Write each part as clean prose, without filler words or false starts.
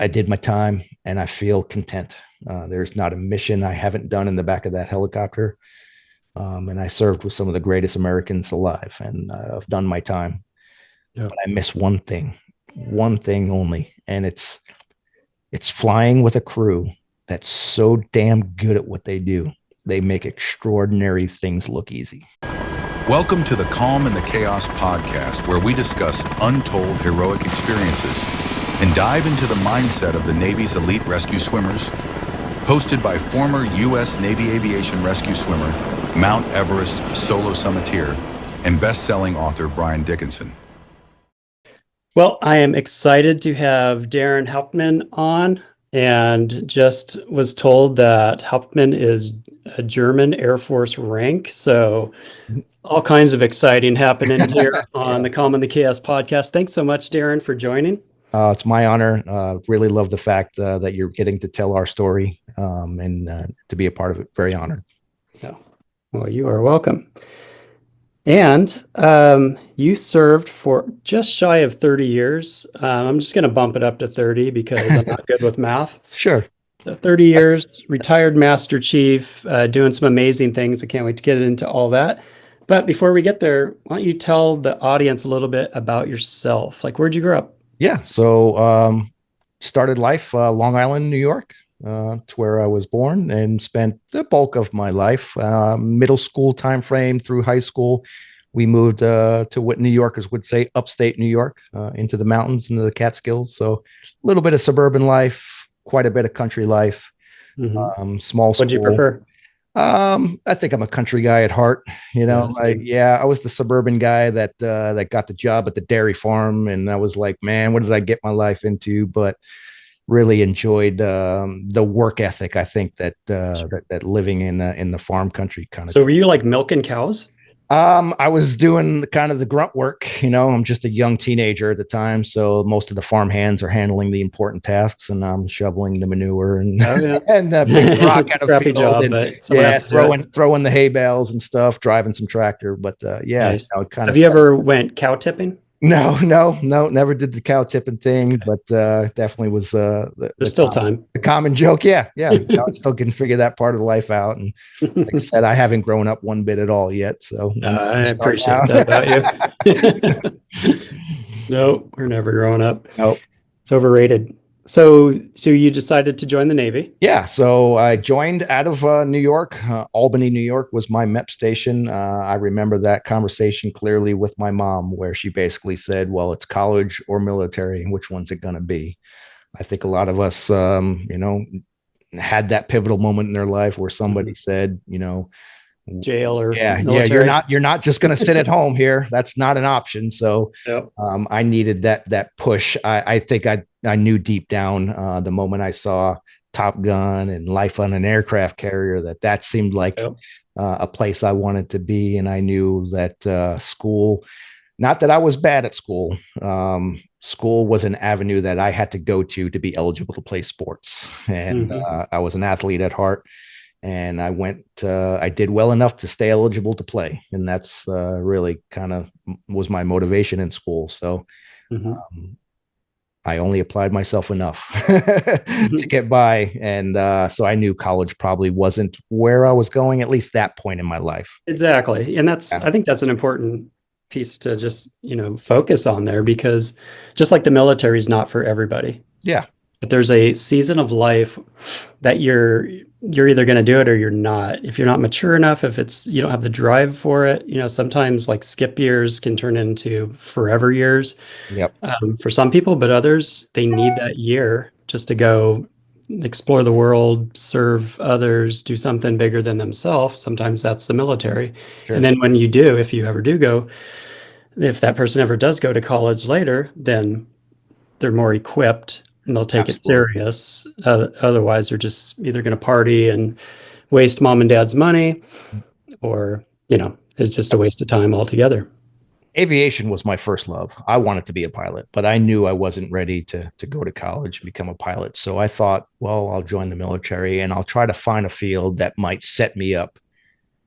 I did my time and I feel content. There's not a mission I haven't done in the back of that helicopter. And I served with some of the greatest Americans alive, and I've done my time. Yeah. But I miss one thing only, and it's flying with a crew that's so damn good at what they do. They make extraordinary things look easy. Welcome to the Calm in the Chaos podcast, where we discuss untold heroic experiences and dive into the mindset of the Navy's elite rescue swimmers. Hosted by former U.S. Navy Aviation Rescue Swimmer, Mount Everest solo summiteer, and best-selling author Brian Dickinson. Well, I am excited to have Darren Hauptman on, and just was told that Hauptman is a German Air Force rank. So all kinds of exciting happening here on the Calm in the Chaos podcast. Thanks so much, Darren, for joining. It's my honor. Really love the fact that you're getting to tell our story and to be a part of it. Very honored. Yeah. Well, you are welcome. And you served for just shy of 30 years. I'm just going to bump it up to 30 because I'm not good with math. Sure. So 30 years, retired Master Chief, doing some amazing things. I can't wait to get into all that. But before we get there, why don't you tell the audience a little bit about yourself? Like, where'd you grow up? Yeah. So started life Long Island, New York. To where I was born, and spent the bulk of my life, middle school time frame through high school. We moved to what New Yorkers would say upstate New York, into the mountains, into the Catskills. So a little bit of suburban life, quite a bit of country life. Small school. What do you prefer? I think I'm a country guy at heart. I was the suburban guy that got the job at the dairy farm, and I was like, man, what did I get my life into? But really enjoyed the work ethic. I think that living in the farm country kind of. So were you like milking cows? I was doing kind of the grunt work. I'm just a young teenager at the time, so most of the farm hands are handling the important tasks, and I'm shoveling the manure and and big rock out of field, job, and throwing the hay bales and stuff, driving some tractor. But nice. Have you ever went cow tipping? No, never did the cow tipping thing, but definitely was there's still time. The common joke. Yeah. I still can figure that part of the life out. And like I said, I haven't grown up one bit at all yet. So I appreciate that about you. No, we're never growing up. Nope. It's overrated. So you decided to join the Navy? Yeah. So I joined out of New York. Albany, New York was my MEP station. I remember that conversation clearly with my mom, where she basically said, well, it's college or military. Which one's it going to be? I think a lot of us, had that pivotal moment in their life where somebody said, jail or military. You're not just going to sit at home here. That's not an option. So yep. I needed that push. I think I knew deep down the moment I saw Top Gun and life on an aircraft carrier that seemed like a place I wanted to be. And I knew that school, not that I was bad at school, school was an avenue that I had to go to be eligible to play sports. And I was an athlete at heart. And I did well enough to stay eligible to play. And that's really kind of was my motivation in school. So I only applied myself enough to get by. And so I knew college probably wasn't where I was going, at least that point in my life. Exactly. And I think that's an important piece to just, focus on there, because just like the military is not for everybody. Yeah. But there's a season of life that you're either going to do it or you're not. If you're not mature enough, if you don't have the drive for it, sometimes like skip years can turn into forever years. Yep. For some people, but others, they need that year just to go explore the world, serve others, do something bigger than themselves. Sometimes that's the military. Sure. And then when you do, if you ever do go, if that person ever does go to college later, then they're more equipped and they'll take it serious. Otherwise, they're just either going to party and waste mom and dad's money, or, it's just a waste of time altogether. Aviation was my first love. I wanted to be a pilot, but I knew I wasn't ready to go to college and become a pilot. So I thought, well, I'll join the military and I'll try to find a field that might set me up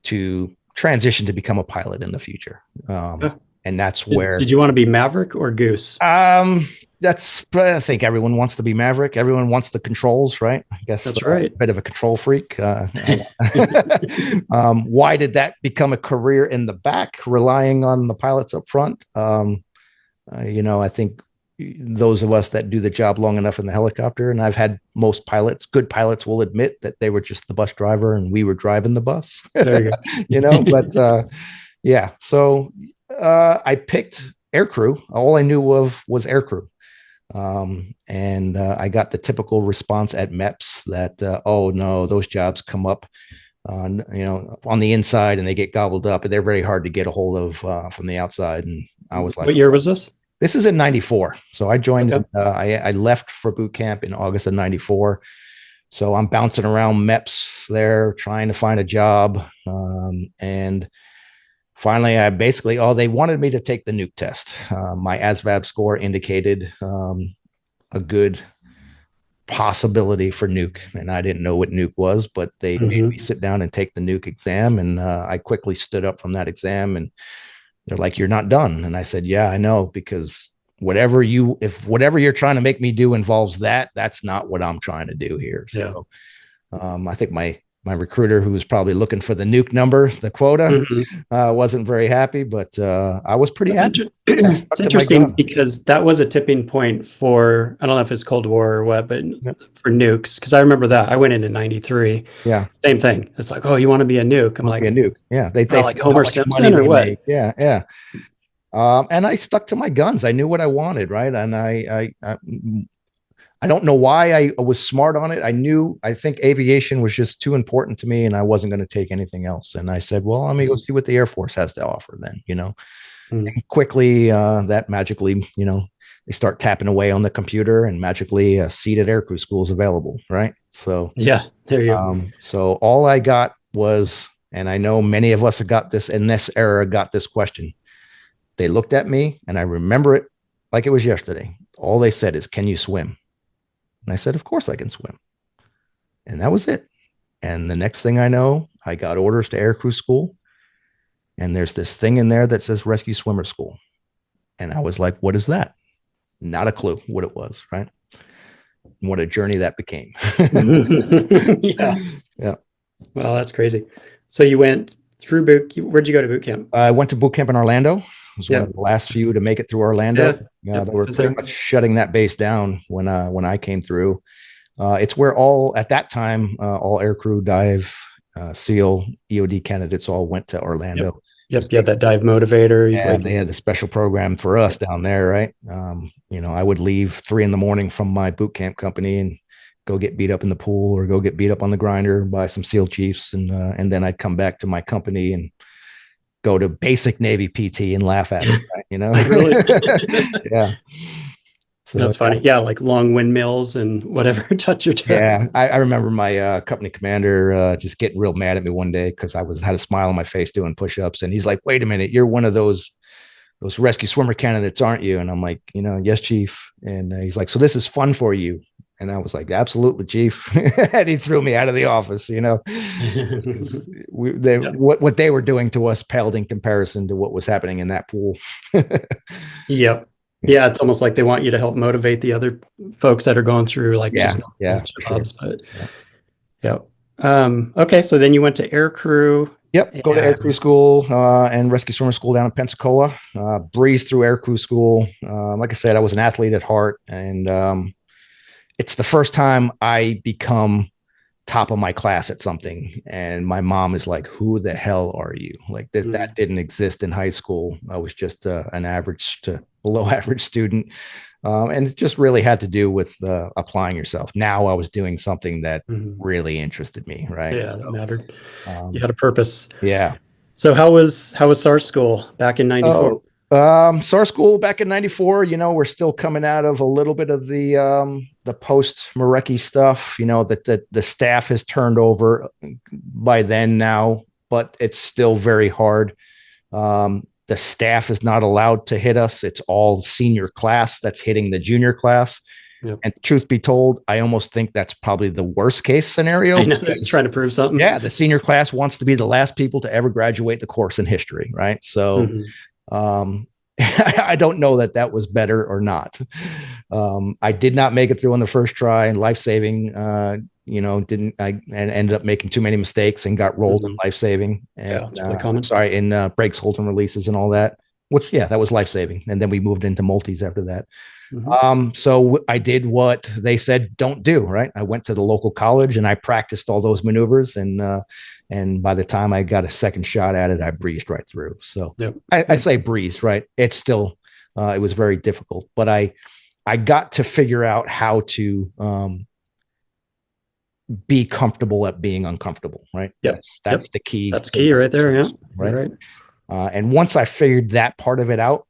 to transition to become a pilot in the future. And that's where. Did you want to be Maverick or Goose? I think everyone wants to be Maverick. Everyone wants the controls, right? I guess that's right. A bit of a control freak. Why did that become a career in the back, relying on the pilots up front? I think those of us that do the job long enough in the helicopter, and I've had most pilots, good pilots will admit that they were just the bus driver and we were driving the bus. There you go. But yeah. So I picked aircrew. All I knew of was aircrew. And I got the typical response at MEPS that, oh no, those jobs come up on the inside and they get gobbled up and they're very hard to get a hold of from the outside. And I was like, what year was this? This is in 94. So I joined, I left for boot camp in August of 94. So I'm bouncing around MEPS there, trying to find a job. And finally, they wanted me to take the nuke test. My ASVAB score indicated a good possibility for nuke. And I didn't know what nuke was, but they made me sit down and take the nuke exam. And I quickly stood up from that exam and they're like, you're not done. And I said, yeah, I know, because whatever you're trying to make me do involves that's not what I'm trying to do here. So I think my recruiter, who was probably looking for the nuke number, the quota, wasn't very happy, but I was pretty happy. It's interesting because that was a tipping point for, I don't know if it's Cold War or what, but for nukes, because I remember that. I went into 93. Yeah. Same thing. It's like, oh, you want to be a nuke? I'm like, a nuke. Yeah. They like Homer Simpson or what? Yeah. Yeah. And I stuck to my guns. I knew what I wanted, right? And I don't know why I was smart on it. I think aviation was just too important to me and I wasn't going to take anything else. And I said, well, let me go see what the Air Force has to offer then, And quickly, that magically, they start tapping away on the computer and magically a seat at aircrew school is available, right? So yeah, there you go. So all I got was, and I know many of us have got this in this era, got this question. They looked at me and I remember it like it was yesterday. All they said is, can you swim? And I said, of course I can swim. And that was it. And the next thing I know, I got orders to aircrew school. And there's this thing in there that says rescue swimmer school. And I was like, what is that? Not a clue what it was, right? And what a journey that became. Yeah. Well, that's crazy. So you went through where'd you go to boot camp? I went to boot camp in Orlando. I was one of the last few to make it through Orlando. They were pretty much shutting that base down when I came through. It's where at that time, all aircrew, dive, SEAL, EOD candidates all went to Orlando. Yep. You had that dive motivator. And they had a special program for us down there, right? I would leave 3 a.m. from my boot camp company and go get beat up in the pool or go get beat up on the grinder by some SEAL chiefs. And then I'd come back to my company and go to basic Navy PT and laugh at it, right? Really? Yeah. So that's funny. Yeah. Like long windmills and whatever touch your toe. Yeah. I remember my company commander just getting real mad at me one day because I had a smile on my face doing push-ups. And he's like, wait a minute, you're one of those rescue swimmer candidates, aren't you? And I'm like, yes, chief. And he's like, so this is fun for you. And I was like, absolutely, chief. And he threw me out of the office, what they were doing to us paled in comparison to what was happening in that pool. Yep. Yeah. It's almost like they want you to help motivate the other folks that are going through jobs. But okay. So then you went to aircrew. Yep. Go to aircrew school and rescue swimmer school down in Pensacola. Breezed through aircrew school. Like I said, I was an athlete at heart, and it's the first time I become top of my class at something. And my mom is like, who the hell are you? Like that didn't exist in high school. I was just an average to below average student. And it just really had to do with applying yourself. Now I was doing something that really interested me. Right. Yeah. That mattered. You had a purpose. Yeah. So how was SAR school back in 94? SAR school back in 94, we're still coming out of a little bit of the post Marecki stuff, that the staff has turned over by then now, but it's still very hard. The staff is not allowed to hit us. It's all senior class that's hitting the junior class. Yep. And truth be told, I almost think that's probably the worst case scenario. I know, trying to prove something. Yeah. The senior class wants to be the last people to ever graduate the course in history. Right. So, I don't know that was better or not. I did not make it through on the first try, and life saving, didn't. I ended up making too many mistakes and got rolled in life saving. And it's really common. sorry, in brakes, hold and releases and all that. Which, yeah, that was life saving. And then we moved into multis after that. So I did what they said don't do, right? I went to the local college and I practiced all those maneuvers, and by the time I got a second shot at it, I breezed right through. So I say breeze, right? It's still it was very difficult, but I got to figure out how to be comfortable at being uncomfortable, right? That's the key. That's key right there. Yeah. Right. And once I figured that part of it out,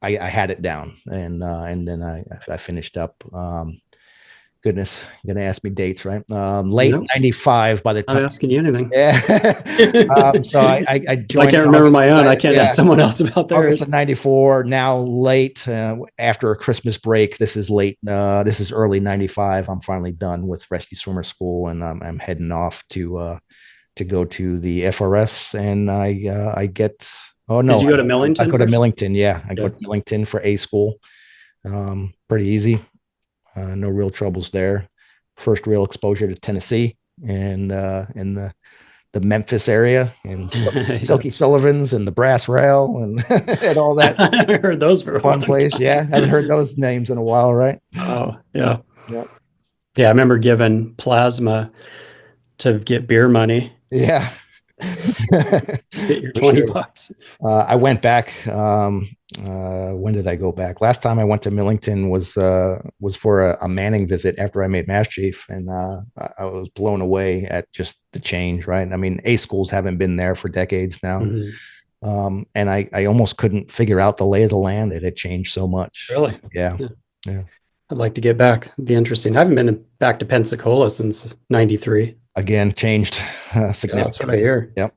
I had it down, and then I finished up. Goodness, you're gonna ask me dates, right? Late '95. By the time I'm asking you anything, yeah. So I joined. I can't remember my own. I can't ask someone else about theirs. August of '94. Now late after a Christmas break. This is late. This is early '95. I'm finally done with Rescue Swimmer School, and I'm heading off to go to the FRS, and I get. Oh no! Did you go to Millington? I go to Millington. Yeah, I go to Millington for A school. Pretty easy. No real troubles there. First real exposure to Tennessee and in the Memphis area, and Silky Sullivan's and the Brass Rail and and all that. I haven't heard those for a fun place. Time. Yeah, haven't heard those names in a while, right? Oh yeah, yeah. I remember giving plasma to get beer money. Yeah. Get your $20. I went back. When did I go back? Last time I went to Millington was for a Manning visit after I made Master Chief, and I was blown away at just the change. Right? I mean, A schools haven't been there for decades now, and I almost couldn't figure out the lay of the land. It had changed so much. Really? Yeah. I'd like to get back. It'd be interesting. I haven't been back to Pensacola since '93. Again, changed significantly. That's what I hear. Yep.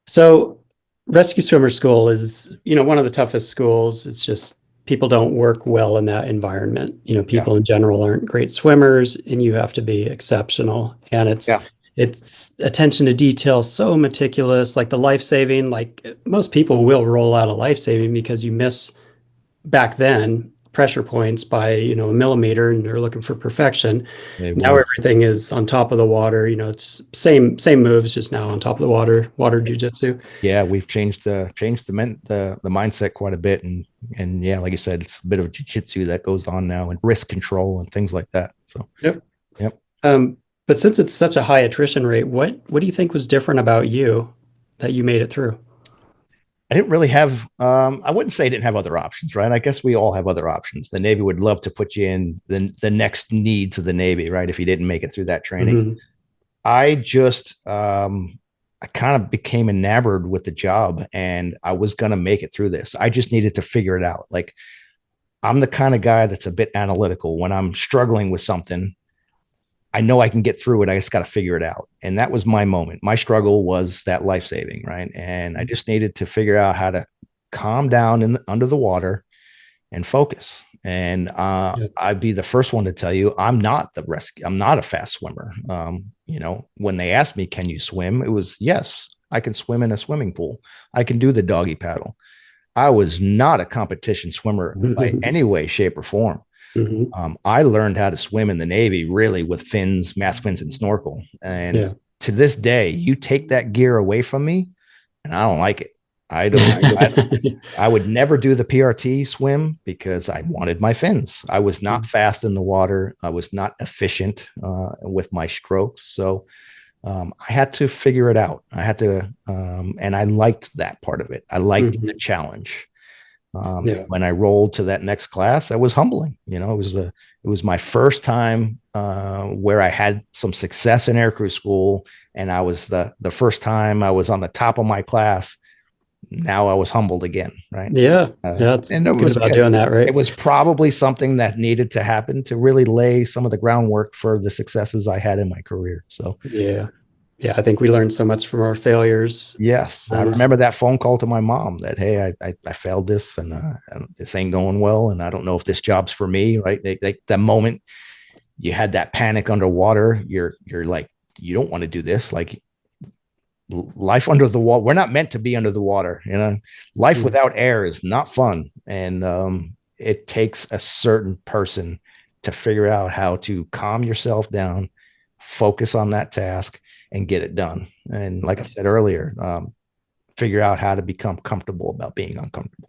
So Rescue Swimmer School is, one of the toughest schools. It's just people don't work well in that environment. People in general aren't great swimmers, and you have to be exceptional. And it's attention to detail, so meticulous, like the life-saving, like most people will roll out a life-saving because you miss back then pressure points by a millimeter, and you're looking for perfection. Now everything is on top of the water. It's same moves, just now on top of the water jiu-jitsu. Yeah, we've changed the mindset quite a bit, and yeah, like you said, it's a bit of jiu-jitsu that goes on now, and risk control and things like that. So yep. But since it's such a high attrition rate, what do you think was different about you that you made it through? I didn't really have, I wouldn't say I didn't have other options, right? I guess we all have other options. The Navy would love to put you in the next needs of the Navy, right? If you didn't make it through that training. I just, I kind of became enamored with the job, and I was going to make it through this. I just needed to figure it out. Like, I'm the kind of guy that's a bit analytical. When I'm struggling with something, I know I can get through it. I just got to figure it out. And that was my moment. My struggle was that life-saving, right? And I just needed to figure out how to calm down under the water and focus. And I'd be the first one to tell you, I'm not a fast swimmer. When they asked me, can you swim? It was, yes, I can swim in a swimming pool. I can do the doggy paddle. I was not a competition swimmer by any way, shape, or form. I learned how to swim in the Navy really with fins, mast fins, and snorkel. And to this day, you take that gear away from me, and I don't like it. I would never do the PRT swim because I wanted my fins. I was not fast in the water. I was not efficient with my strokes. So I had to figure it out. I had to, and I liked that part of it. I liked the challenge. When I rolled to that next class, it was humbling. It was my first time where I had some success in aircrew school, and I was the first time I was on the top of my class. Now I was humbled again, right? And it was about doing that, right? It was probably something that needed to happen to really lay some of the groundwork for the successes I had in my career. So I think we learned so much from our failures. Yes. I remember that phone call to my mom that, hey, I failed this, and this ain't going well, and I don't know if this job's for me, right? The moment you had that panic underwater, you're like, you don't want to do this. Like, life under the water. We're not meant to be under the water. Life without air is not fun. And it takes a certain person to figure out how to calm yourself down, focus on that task, and get it done. And like I said earlier, figure out how to become comfortable about being uncomfortable.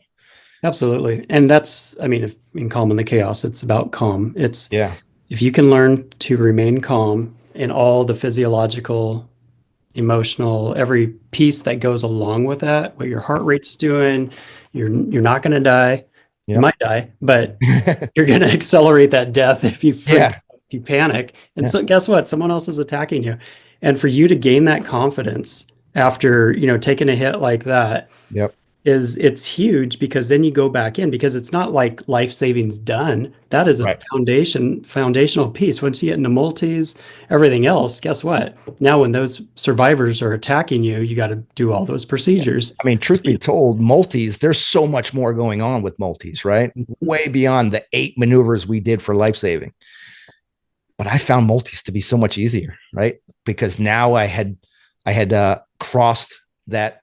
Absolutely. And that's, I mean, in Calm in the Chaos, it's about calm. Yeah. If you can learn to remain calm in all the physiological, emotional, every piece that goes along with that, what your heart rate's doing, you're not going to die. You might die, but you're going to accelerate that death if you freak, if you panic. And so guess what? Someone else is attacking you. And for you to gain that confidence after, taking a hit like that, it's huge, because then you go back in, because it's not like life saving's done. That is a foundational piece. Once you get into multis, everything else, guess what? Now, when those survivors are attacking you, you got to do all those procedures. I mean, truth be told, multis, there's so much more going on with multis, right? Way beyond the 8 maneuvers we did for life saving. But I found multis to be so much easier, right? Because now I had crossed that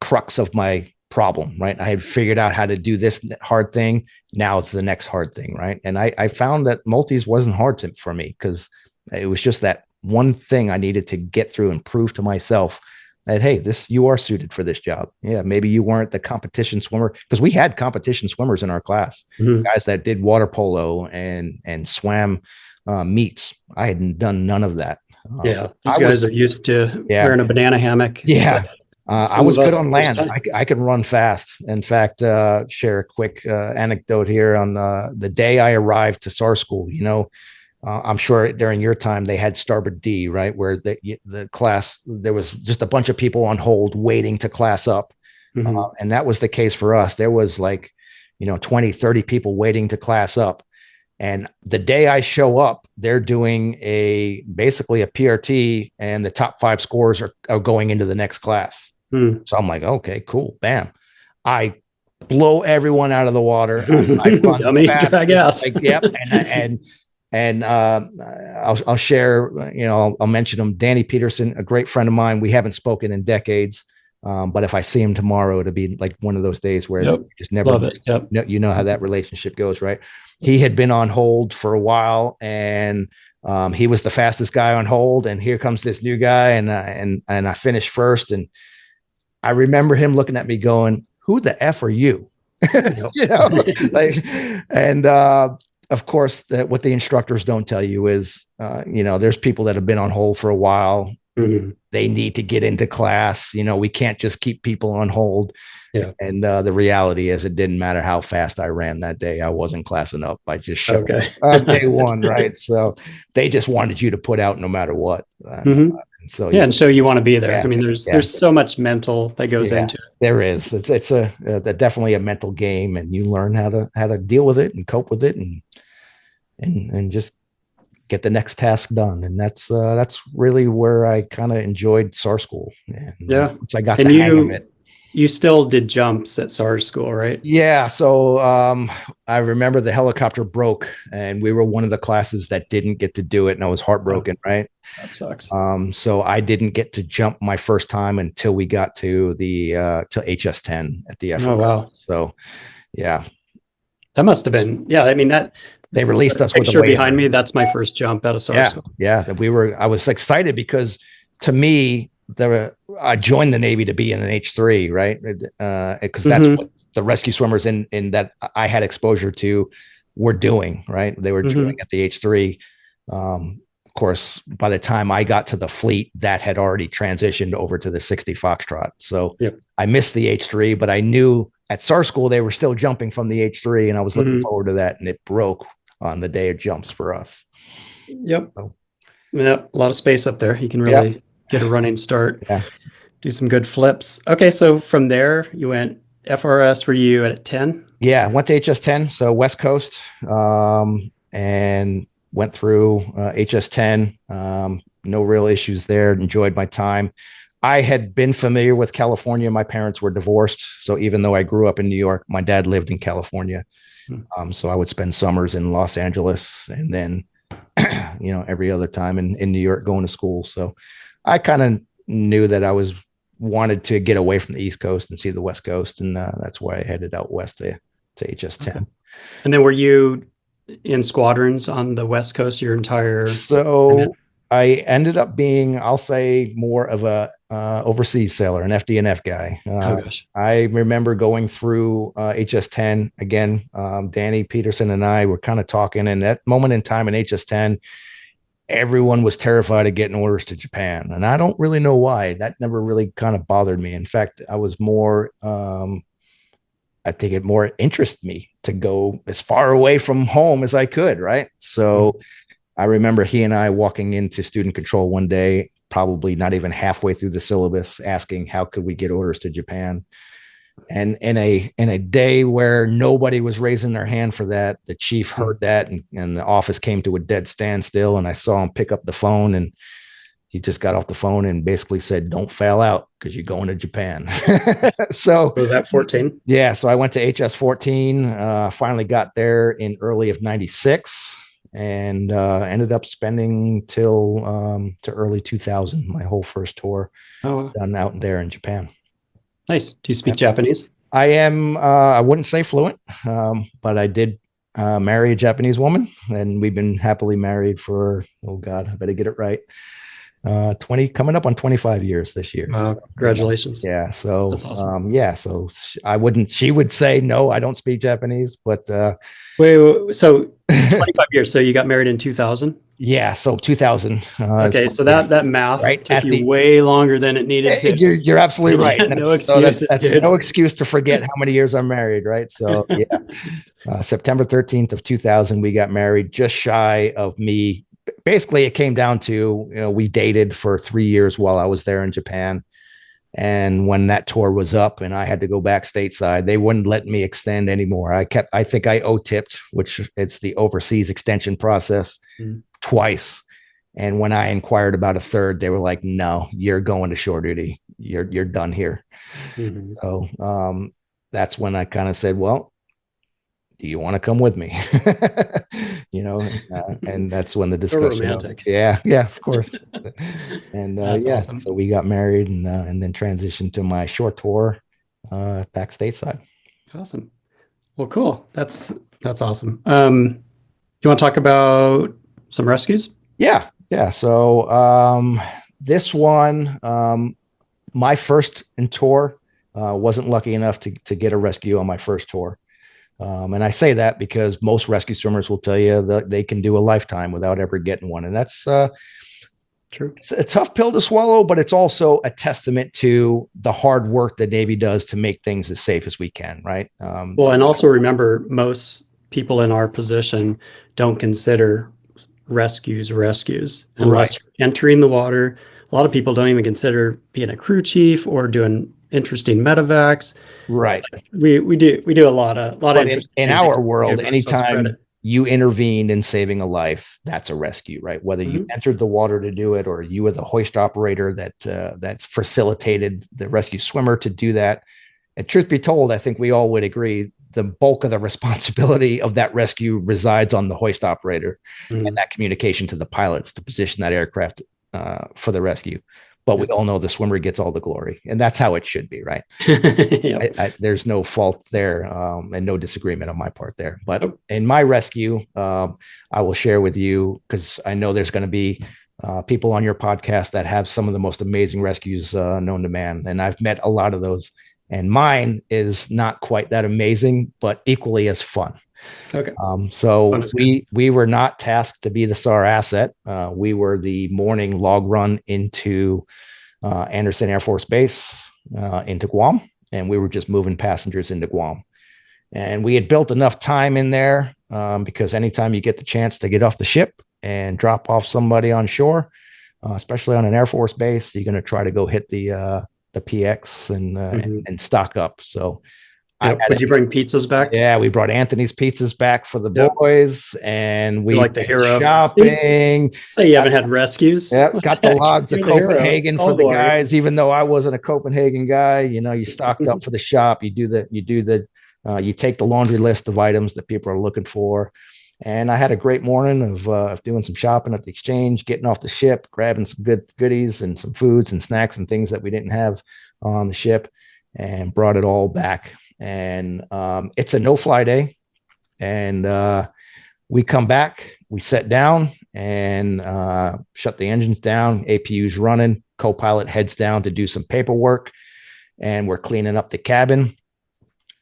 crux of my problem, right? I had figured out how to do this hard thing. Now it's the next hard thing, right? And I found that multis wasn't hard for me, because it was just that one thing I needed to get through and prove to myself that, hey, you are suited for this job. Yeah, maybe you weren't the competition swimmer, because we had competition swimmers in our class, guys that did water polo and swam meets. I had done none of that. These guys are used to wearing a banana hammock. I was good on land. I could run fast. In fact, share a quick anecdote here on the day I arrived to SAR school. I'm sure during your time they had starboard D, right? Where the class, there was just a bunch of people on hold waiting to class up. And that was the case for us. There was 20, 30 people waiting to class up. And the day I show up, they're doing basically a PRT, and the top 5 scores are going into the next class. So I'm like, okay, cool. Bam. I blow everyone out of the water. I run fast, I guess. And I'll share, I'll mention him, Danny Peterson, a great friend of mine. We haven't spoken in decades. But if I see him tomorrow, it'll be like one of those days where you just never, you know how that relationship goes, right? He had been on hold for a while, and he was the fastest guy on hold. And here comes this new guy, and I finished first. And I remember him looking at me going, "Who the F are you?" And of course, what the instructors don't tell you is, there's people that have been on hold for a while. They need to get into class. We can't just keep people on hold. And the reality is, it didn't matter how fast I ran that day. I wasn't classing up. I just showed up day one, right? So they just wanted you to put out no matter what. So and so you want to be there. I mean, there's so much mental that goes into it. There is. It's a definitely a mental game, and you learn how to deal with it and cope with it, and just get the next task done. And that's really where I kind of enjoyed SAR school. Once I got the hang of it. You still did jumps at SAR school, right? Yeah. So I remember the helicopter broke, and we were one of the classes that didn't get to do it, and I was heartbroken, right? That sucks. So I didn't get to jump my first time until we got to the to HS10 at the FRS. Oh wow. So yeah. That must have been, I mean, that they released us with a picture behind me. That's my first jump out of SAR school. I was excited, because to me, I joined the Navy to be in an H3, right? Because that's what the rescue swimmers in that I had exposure to were doing, right? They were drilling at the H3. Of course, by the time I got to the fleet, that had already transitioned over to the 60 Foxtrot. So I missed the H3, but I knew at SAR school they were still jumping from the H3, and I was looking forward to that. And it broke on the day of jumps for us. So, a lot of space up there. You can really get a running start. Do some good flips. Okay, so from there you went FRS. Were you at 10? Yeah, went to HS10, so West Coast, and went through HS10. No real issues there. Enjoyed my time. I had been familiar with California. My parents were divorced, so even though I grew up in New York, my dad lived in California. So I would spend summers in Los Angeles, and then every other time in New York going to school. So I kind of knew that I wanted to get away from the East Coast and see the West Coast, and that's why I headed out west to HS-10. Okay. And then were you in squadrons on the West Coast your entire? So I ended up being, I'll say, more of a overseas sailor, an FD&F guy. Oh gosh. I remember going through HS-10 again. Danny Peterson and I were kind of talking, and that moment in time in HS-10, everyone was terrified of getting orders to Japan, and I don't really know why. That never really kind of bothered me. In fact, I was more I think it more interested me to go as far away from home as I could, right? So I remember he and I walking into student control one day, probably not even halfway through the syllabus, asking how could we get orders to Japan. And in a day where nobody was raising their hand for that, the chief heard that, and the office came to a dead standstill. And I saw him pick up the phone, and he just got off the phone and basically said, "Don't fail out because you're going to Japan." So was that 14? Yeah. So I went to HS-14, finally got there in early of 96, and ended up spending till to early 2000, my whole first tour done out there in Japan. Nice. Do you speak Japanese? I am, I wouldn't say fluent, but I did marry a Japanese woman, and we've been happily married for, oh God, I better get it right. 20 coming up on 25 years this year. Congratulations. Yeah. So, awesome. So she would say, no, I don't speak Japanese, but, wait, so 25 years. So you got married in 2000? Yeah. So 2000. Okay. So that math took you way longer than it needed to. You're absolutely right. No excuses, dude. No excuse to forget how many years I'm married. Right. So yeah, September 13th of 2000, we got married, just shy of me. Basically, it came down to, we dated for 3 years while I was there in Japan. And when that tour was up and I had to go back stateside, they wouldn't let me extend anymore. I think I O-tipped, which it's the overseas extension process, twice. And when I inquired about a third, they were like, "No, you're going to shore duty. You're done here." So that's when I kind of said, "Well, do you want to come with me?" And that's when the discussion. So romantic. Yeah, of course. And awesome. So we got married, and then transitioned to my short tour back stateside. Awesome. Well, cool. That's awesome. You want to talk about some rescues? Yeah. So this one, my first in tour, wasn't lucky enough to get a rescue on my first tour. And I say that because most rescue swimmers will tell you that they can do a lifetime without ever getting one. And that's true. It's a tough pill to swallow, but it's also a testament to the hard work the Navy does to make things as safe as we can. Right. Well, and also remember, most people in our position don't consider rescues unless you're entering the water. A lot of people don't even consider being a crew chief or doing interesting medevacs. Right. We do a lot of in our world, anytime you intervened in saving a life, that's a rescue, right? Whether you entered the water to do it, or you were the hoist operator that's facilitated the rescue swimmer to do that. And truth be told, I think we all would agree the bulk of the responsibility of that rescue resides on the hoist operator and that communication to the pilots to position that aircraft for the rescue. But we all know the swimmer gets all the glory, and that's how it should be, right? There's no fault there, and no disagreement on my part there. But in my rescue, I will share with you, because I know there's going to be people on your podcast that have some of the most amazing rescues known to man, and I've met a lot of those. And mine is not quite that amazing, but equally as fun. Okay. So we were not tasked to be the SAR asset. We were the morning log run into Anderson Air Force Base into Guam, and we were just moving passengers into Guam. And we had built enough time in there because anytime you get the chance to get off the ship and drop off somebody on shore, especially on an Air Force base, you're going to try to go hit the PX and stock up. So would you bring pizzas back? Yeah, we brought Anthony's pizzas back for the boys, and we like the hero shopping. Say you haven't had rescues. Yeah, got the logs of Copenhagen for the guys, even though I wasn't a Copenhagen guy. You stocked up for the shop. You take the laundry list of items that people are looking for. And I had a great morning of doing some shopping at the exchange, getting off the ship, grabbing some good goodies and some foods and snacks and things that we didn't have on the ship, and brought it all back. And it's a no-fly day. And we come back, we sit down and shut the engines down. APU's running. Co-pilot heads down to do some paperwork, and we're cleaning up the cabin.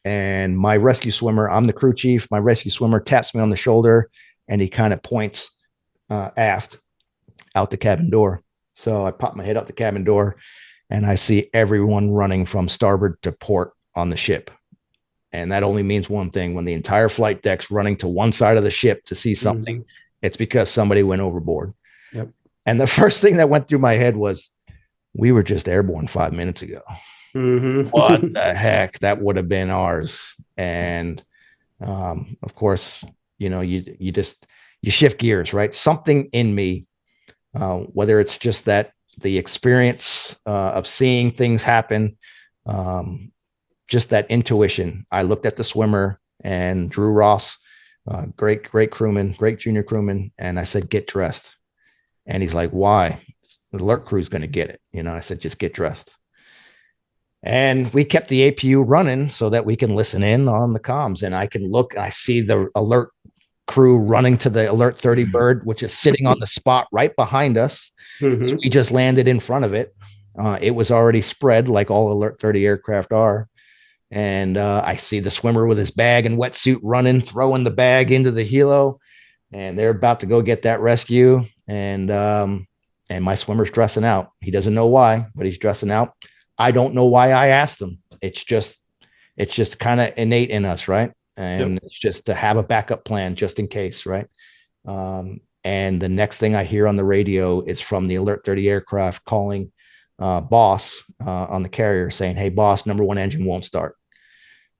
And my rescue swimmer, I'm the crew chief, my rescue swimmer taps me on the shoulder, and he kind of points aft out the cabin door. So I pop my head out the cabin door, and I see everyone running from starboard to port on the ship. And that only means one thing: when the entire flight deck's running to one side of the ship to see something, it's because somebody went overboard. Yep. And the first thing that went through my head was, we were just airborne 5 minutes ago. What the heck? That would have been ours. And of course, you shift gears, right? Something in me, whether it's just that the experience of seeing things happen, just that intuition. I looked at the swimmer and Drew Ross, great crewman, great junior crewman, and I said, get dressed. And he's like, why? The alert crew's going to get it. I said, just get dressed. And we kept the APU running so that we can listen in on the comms. And I can look, I see the alert crew running to the Alert 30 bird, which is sitting on the spot right behind us. We just landed in front of it. It was already spread like all Alert 30 aircraft are. And I see the swimmer with his bag and wetsuit running, throwing the bag into the helo, and they're about to go get that rescue. And my swimmer's dressing out. He doesn't know why, but he's dressing out. I don't know why I asked him. It's just kind of innate in us, right? And It's just to have a backup plan just in case, right? And the next thing I hear on the radio is from the Alert 30 aircraft calling boss on the carrier saying, hey, boss, number one engine won't start.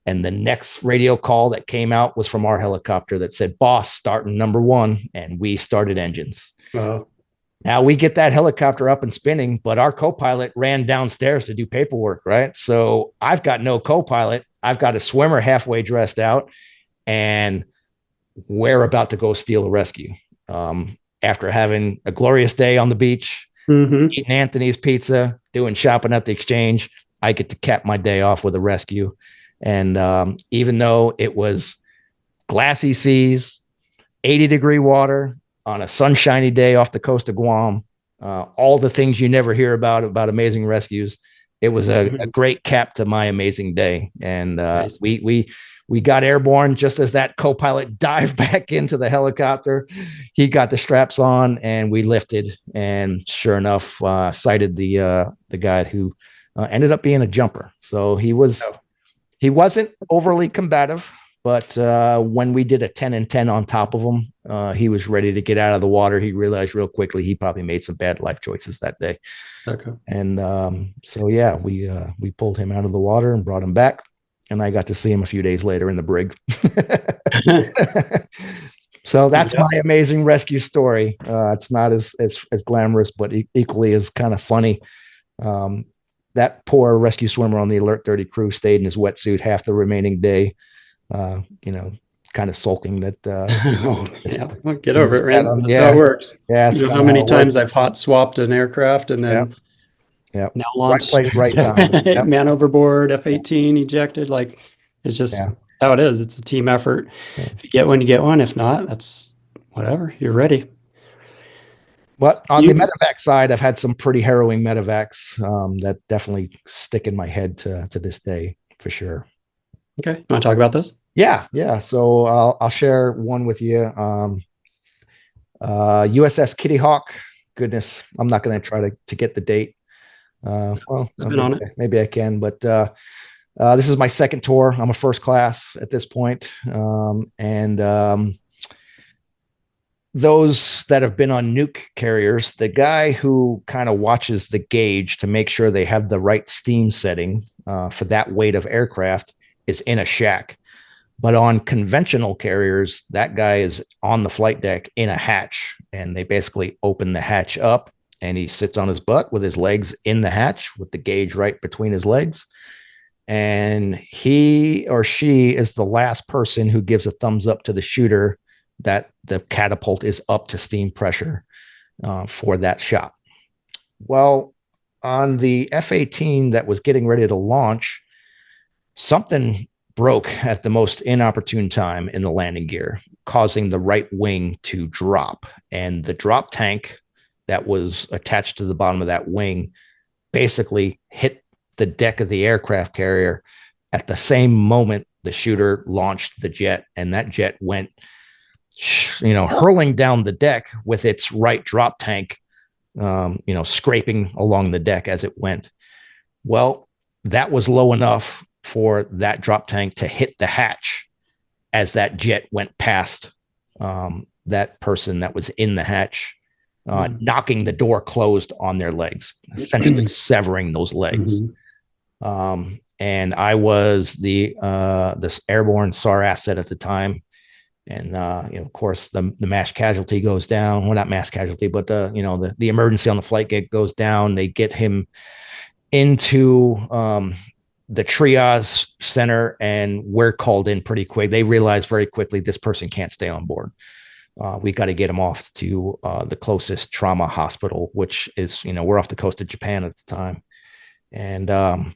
And the next radio call that came out was from our helicopter that said, boss, starting number one. And we started engines. Wow. Now we get that helicopter up and spinning, but our co-pilot ran downstairs to do paperwork, right? So I've got no co-pilot. I've got a swimmer halfway dressed out, and we're about to go steal a rescue. After having a glorious day on the beach, eating Anthony's pizza, doing shopping at the exchange, I get to cap my day off with a rescue. And even though it was glassy seas, 80-degree water on a sunshiny day off the coast of Guam, all the things you never hear about amazing rescues, it was a great cap to my amazing day. And nice. We got airborne just as that co-pilot dived back into the helicopter. He got the straps on and we lifted, and sure enough, sighted the guy who ended up being a jumper. So he wasn't overly combative, but when we did a 10 and 10 on top of him, he was ready to get out of the water. He realized real quickly he probably made some bad life choices that day. Okay. And so yeah, we pulled him out of the water and brought him back. And I got to see him a few days later in the brig. So that's my amazing rescue story. It's not as glamorous, but equally as kind of funny. That poor rescue swimmer on the Alert 30 crew stayed in his wetsuit half the remaining day, kind of sulking that. Well, get over it, man. That's how it works. Yeah. You know how many times I've hot swapped an aircraft and then now launched. Right place, right time. Man overboard, F-18 ejected. Like, it's just how it is. It's a team effort. Yeah. If you get one, you get one. If not, that's whatever. You're ready. But on the medevac side, I've had some pretty harrowing medevacs that definitely stick in my head to this day for sure. Okay, you want to talk about those? Yeah. So I'll share one with you. USS Kitty Hawk. Goodness, I'm not going to try to get the date. Maybe I can, but this is my second tour. I'm a first class at this point, and those that have been on nuke carriers, the guy who kind of watches the gauge to make sure they have the right steam setting for that weight of aircraft is in a shack. But on conventional carriers, that guy is on the flight deck in a hatch, and they basically open the hatch up, and he sits on his butt with his legs in the hatch with the gauge right between his legs. And he or she is the last person who gives a thumbs up to the shooter that the catapult is up to steam pressure for that shot. Well, on the F-18 that was getting ready to launch, something broke at the most inopportune time in the landing gear, causing the right wing to drop. And the drop tank that was attached to the bottom of that wing basically hit the deck of the aircraft carrier at the same moment the shooter launched the jet, and that jet went, hurling down the deck with its right drop tank, scraping along the deck as it went. Well, that was low enough for that drop tank to hit the hatch as that jet went past that person that was in the hatch, knocking the door closed on their legs, essentially severing those legs. And I was this airborne SAR asset at the time. And, of course, the mass casualty goes down. Well, not mass casualty, but, the emergency on the flight gate goes down. They get him into the triage center, and we're called in pretty quick. They realize very quickly this person can't stay on board. We got to get him off to the closest trauma hospital, which is, we're off the coast of Japan at the time. And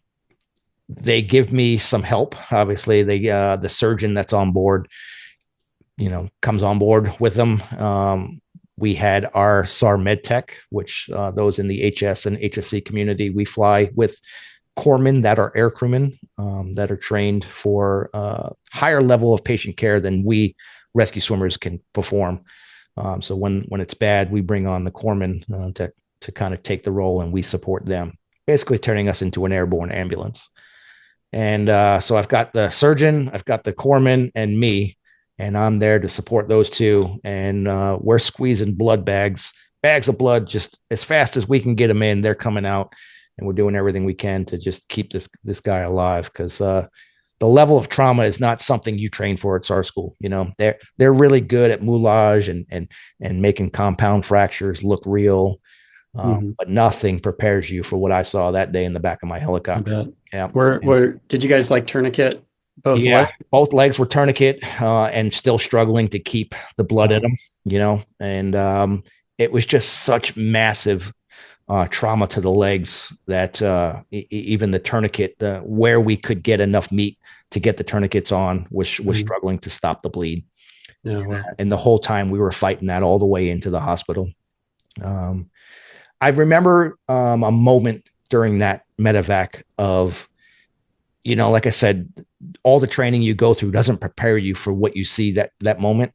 they give me some help. Obviously, the surgeon that's on board, comes on board with them. We had our SAR med tech, which those in the HS and HSC community, we fly with corpsmen that are air crewmen that are trained for higher level of patient care than we rescue swimmers can perform. So when it's bad, we bring on the corpsmen to kind of take the role, and we support them, basically turning us into an airborne ambulance. And so I've got the surgeon, I've got the corpsman, and me, and I'm there to support those two. And we're squeezing bags of blood just as fast as we can get them in. They're coming out, and we're doing everything we can to just keep this guy alive, because the level of trauma is not something you train for at SAR school. They're really good at moulage and making compound fractures look real. But nothing prepares you for what I saw that day in the back of my helicopter. Yeah. Where did you guys tourniquet both legs? Both legs were tourniquet, and still struggling to keep the blood in them, and it was just such massive trauma to the legs that even the tourniquet, where we could get enough meat to get the tourniquets on, was struggling to stop the bleed. Yeah, wow. And the whole time we were fighting that all the way into the hospital. I remember a moment during that medevac of, like I said, all the training you go through doesn't prepare you for what you see that moment.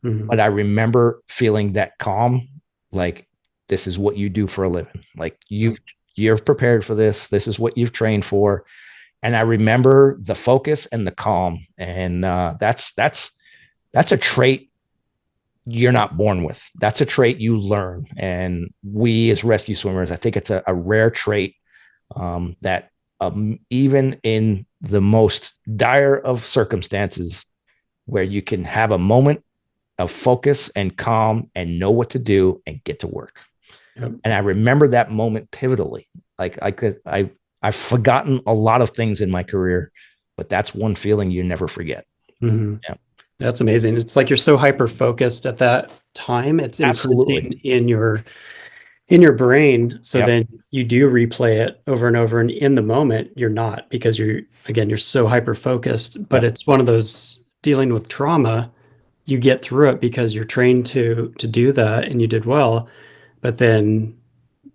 But I remember feeling that calm, like, this is what you do for a living. Like, you're prepared for this. This is what you've trained for. And I remember the focus and the calm. And that's a trait you're not born with. That's a trait you learn. And we as rescue swimmers, I think it's a rare trait that even in the most dire of circumstances, where you can have a moment of focus and calm and know what to do and get to work. Yep. And I remember that moment pivotally. Like I've forgotten a lot of things in my career, but that's one feeling you never forget. Yeah. That's amazing. It's like you're so hyper focused at that time. It's imprinting in your brain. So then you do replay it over and over, and in the moment you're not, because you're so hyper focused. But it's one of those, dealing with trauma, you get through it because you're trained to do that, and you did well. But then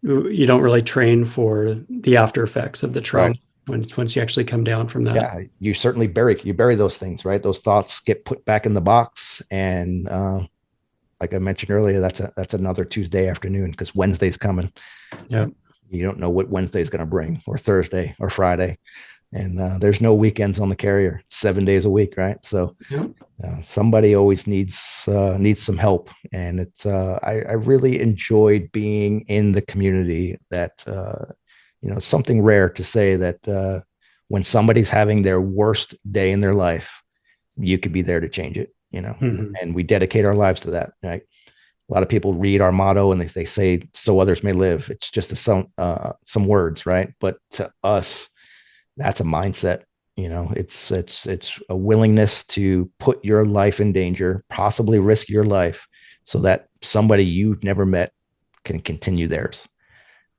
you don't really train for the after effects of the trauma. Once you actually come down from that. Yeah, you certainly bury those things, right? Those thoughts get put back in the box. And like I mentioned earlier, that's another Tuesday afternoon, because Wednesday's coming. Yeah. You don't know what Wednesday's going to bring, or Thursday or Friday. And there's no weekends on the carrier. It's 7 days a week, right? So somebody always needs some help. And it's I really enjoyed being in the community that something rare to say that when somebody's having their worst day in their life, you could be there to change it, and we dedicate our lives to that. Right? A lot of people read our motto and they say, "So others may live." It's just some words, right? But to us, that's a mindset. It's a willingness to put your life in danger, possibly risk your life, so that somebody you've never met can continue theirs.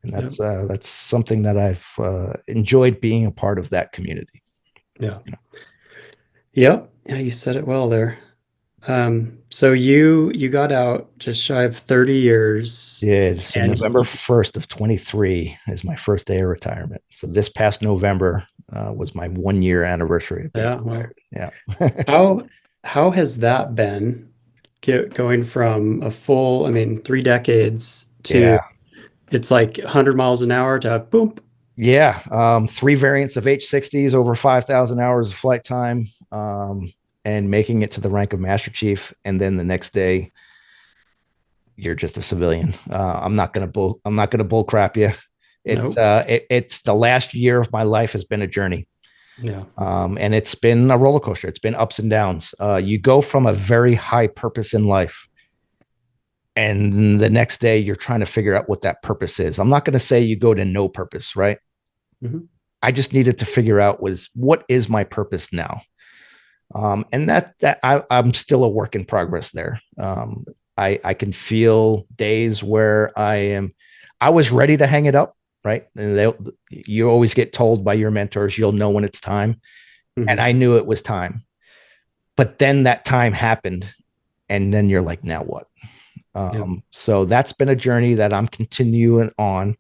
And that's something that I've enjoyed being a part of that community. Yeah. Yep. Yeah, you said it well there. So you got out just shy of 30 years. Yeah, so and November 1st of 23 is my first day of retirement. So this past November was my 1 year anniversary of being retired. Yeah. How has that been going from a full, 3 decades to it's like 100 miles an hour to boom? Yeah. 3 variants of H-60s, over 5,000 hours of flight time, and making it to the rank of Master Chief. And then the next day, you're just a civilian. I'm not gonna bull crap you. It's the last year of my life has been a journey. Yeah. And it's been a roller coaster. It's been ups and downs. You go from a very high purpose in life, and the next day you're trying to figure out what that purpose is. I'm not going to say you go to no purpose, right? Mm-hmm. I just needed to figure out what is my purpose now. And I'm still a work in progress there. I can feel days where I was ready to hang it up, right? And you always get told by your mentors, you'll know when it's time. Mm-hmm. And I knew it was time, but then that time happened, and then you're like, now what? So that's been a journey that I'm continuing on.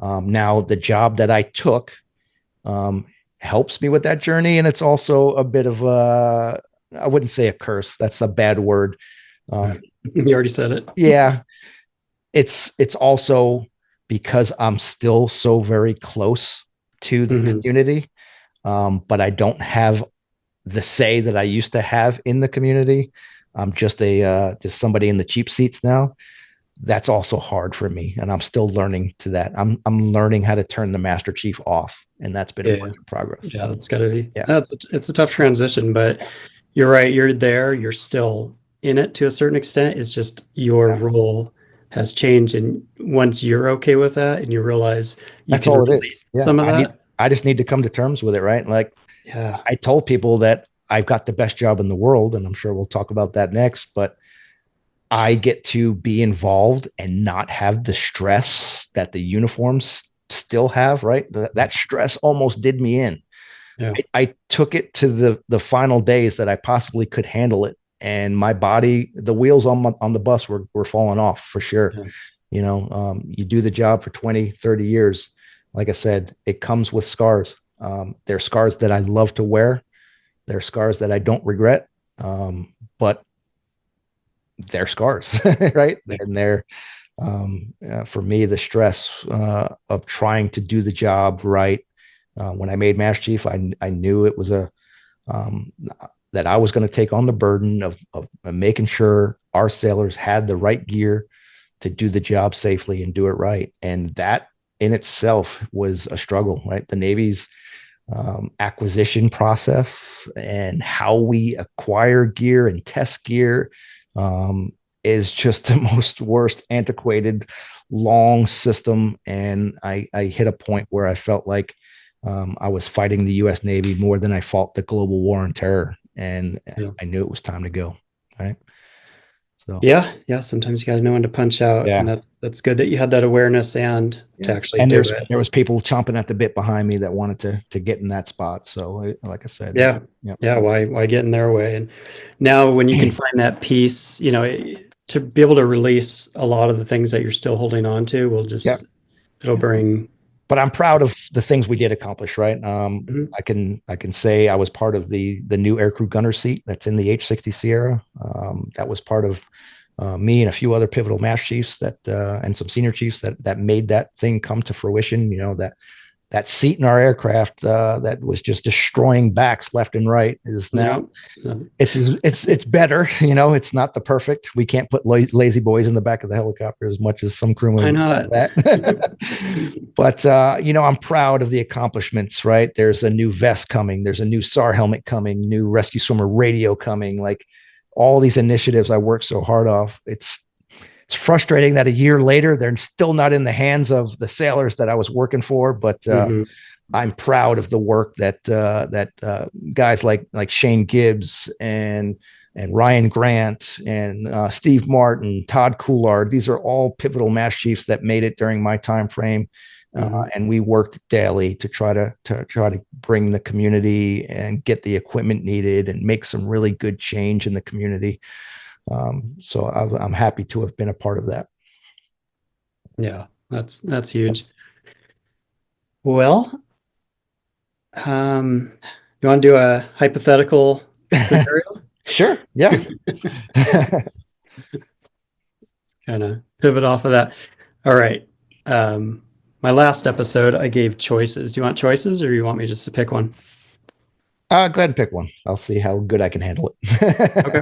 Now the job that I took helps me with that journey. And it's also a bit of I wouldn't say a curse. That's a bad word. You already said it. Yeah. It's also because I'm still so very close to the community. But I don't have the say that I used to have in the community. I'm just somebody in the cheap seats now. That's also hard for me, and I'm still learning to that. I'm learning how to turn the Master Chief off, and that's been a work in progress. Yeah, that's gotta be. Yeah, it's a tough transition, but you're right. You're there. You're still in it to a certain extent. It's just your role has changed, and once you're okay with that, and you realize that's all it is. Some of that. I just need to come to terms with it, right? Like, I told people that I've got the best job in the world, and I'm sure we'll talk about that next, but I get to be involved and not have the stress that the uniforms still have, right? That stress almost did me in. Yeah. I took it to the final days that I possibly could handle it. And my body, the wheels on the bus were falling off for sure. Yeah. You do the job for 20, 30 years. Like I said, it comes with scars. They're scars that I love to wear. They're scars that I don't regret, but they're scars, right? And they're, for me, the stress of trying to do the job right. When I made Master Chief, I knew it was that I was going to take on the burden of making sure our sailors had the right gear to do the job safely and do it right. And that in itself was a struggle, right? The Navy's acquisition process and how we acquire gear and test gear is just the most worst, antiquated, long system. And I hit a point where I felt like I was fighting the U.S. Navy more than I fought the global war on terror. And I knew it was time to go. Right. So yeah. Sometimes you got to know when to punch out. Yeah. And that's good that you had that awareness and to actually do it. There was people chomping at the bit behind me that wanted to get in that spot. So like I said, why get in their way? And now when you can find that peace, to be able to release a lot of the things that you're still holding on to, it'll bring. But I'm proud of the things we did accomplish, right? I can say I was part of the new aircrew gunner seat that's in the H-60 Sierra. That was part of me and a few other pivotal Master Chiefs and some senior chiefs that made that thing come to fruition. That seat in our aircraft that was just destroying backs left and right is now it's better. It's not the perfect. We can't put lazy boys in the back of the helicopter as much as some crewmen. I know that. But I'm proud of the accomplishments. Right, there's a new vest coming. There's a new SAR helmet coming. New Rescue Swimmer radio coming. Like all these initiatives I worked so hard off. It's frustrating that a year later they're still not in the hands of the sailors that I was working for, but I'm proud of the work that guys like Shane Gibbs and Ryan Grant and Steve Martin, Todd Coulard. These are all pivotal Master Chiefs that made it during my time frame. And we worked daily to try to bring the community and get the equipment needed and make some really good change in the community. So I'm happy to have been a part of that. Yeah, that's huge. Well, you want to do a hypothetical scenario? Sure. Yeah. Kind of pivot off of that. All right. My last episode, I gave choices. Do you want choices, or you want me just to pick one? Go ahead and pick one. I'll see how good I can handle it. Okay.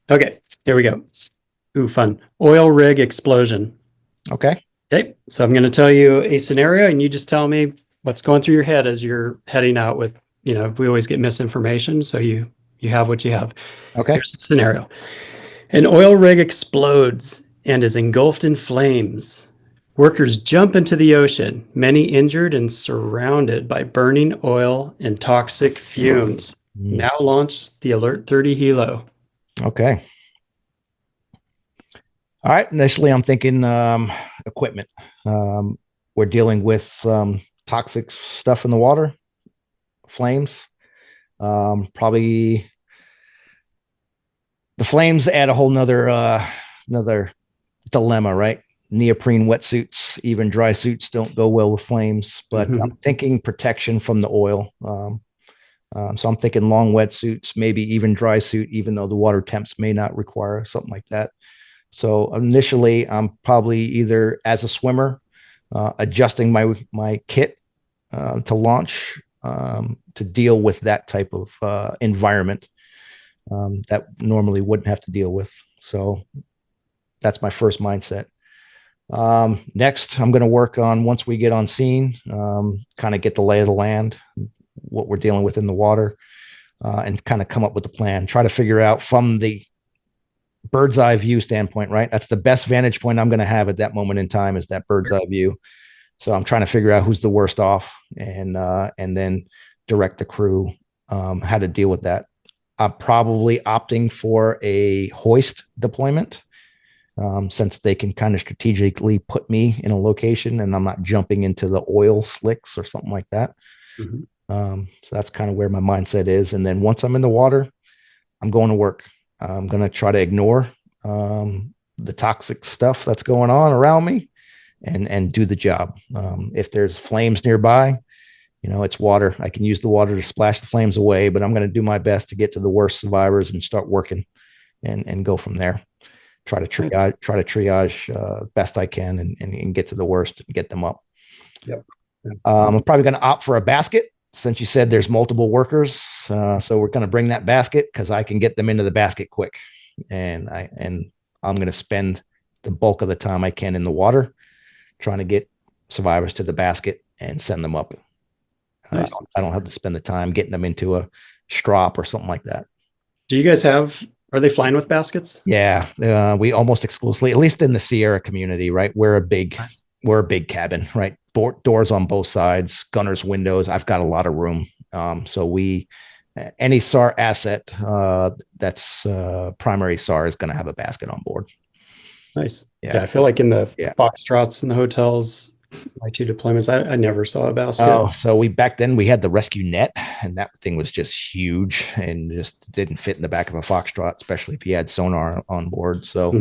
Okay. Here we go. Ooh, fun. Oil rig explosion. Okay. Okay. So I'm going to tell you a scenario, and you just tell me what's going through your head as you're heading out with, we always get misinformation. So you have what you have. Okay. Here's the scenario. An oil rig explodes and is engulfed in flames. Workers jump into the ocean, many injured and surrounded by burning oil and toxic fumes. Now launch the Alert 30 helo. Okay. All right. Initially, I'm thinking equipment. We're dealing with toxic stuff in the water, flames. Probably the flames add a whole nother dilemma, right? Neoprene wetsuits, even dry suits don't go well with flames, but I'm thinking protection from the oil. So I'm thinking long wetsuits, maybe even dry suit, even though the water temps may not require something like that. So initially, I'm probably either as a swimmer, adjusting my kit to launch to deal with that type of environment that normally wouldn't have to deal with. So that's my first mindset. Next, I'm going to work on, once we get on scene, kind of get the lay of the land, what we're dealing with in the water, and kind of come up with a plan, try to figure out from the bird's eye view standpoint, right? That's the best vantage point I'm going to have at that moment in time, is that bird's eye view. So I'm trying to figure out who's the worst off, and then direct the crew how to deal with that. I'm probably opting for a hoist deployment, since they can kind of strategically put me in a location and I'm not jumping into the oil slicks or something like that. So that's kind of where my mindset is. And then once I'm in the water, I'm going to work. I'm going to try to ignore the toxic stuff that's going on around me and do the job. If there's flames nearby, it's water. I can use the water to splash the flames away, but I'm going to do my best to get to the worst survivors and start working and go from there. Try to triage best I can and get to the worst and get them up. Yep. I'm probably going to opt for a basket, since you said there's multiple workers. So we're going to bring that basket because I can get them into the basket quick. And I'm going to spend the bulk of the time I can in the water trying to get survivors to the basket and send them up. Nice. I don't have to spend the time getting them into a strop or something like that. Do you guys are they flying with baskets? Yeah. We almost exclusively, at least in the Sierra community, right? We're a big cabin, right? Doors on both sides, gunner's windows. I've got a lot of room. So any SAR asset that's primary SAR is going to have a basket on board. Nice. Yeah. I feel like in the Foxtrots and the hotels, my 2 deployments, I never saw a basket. Oh, so back then we had the rescue net, and that thing was just huge and just didn't fit in the back of a Foxtrot, especially if you had sonar on board. So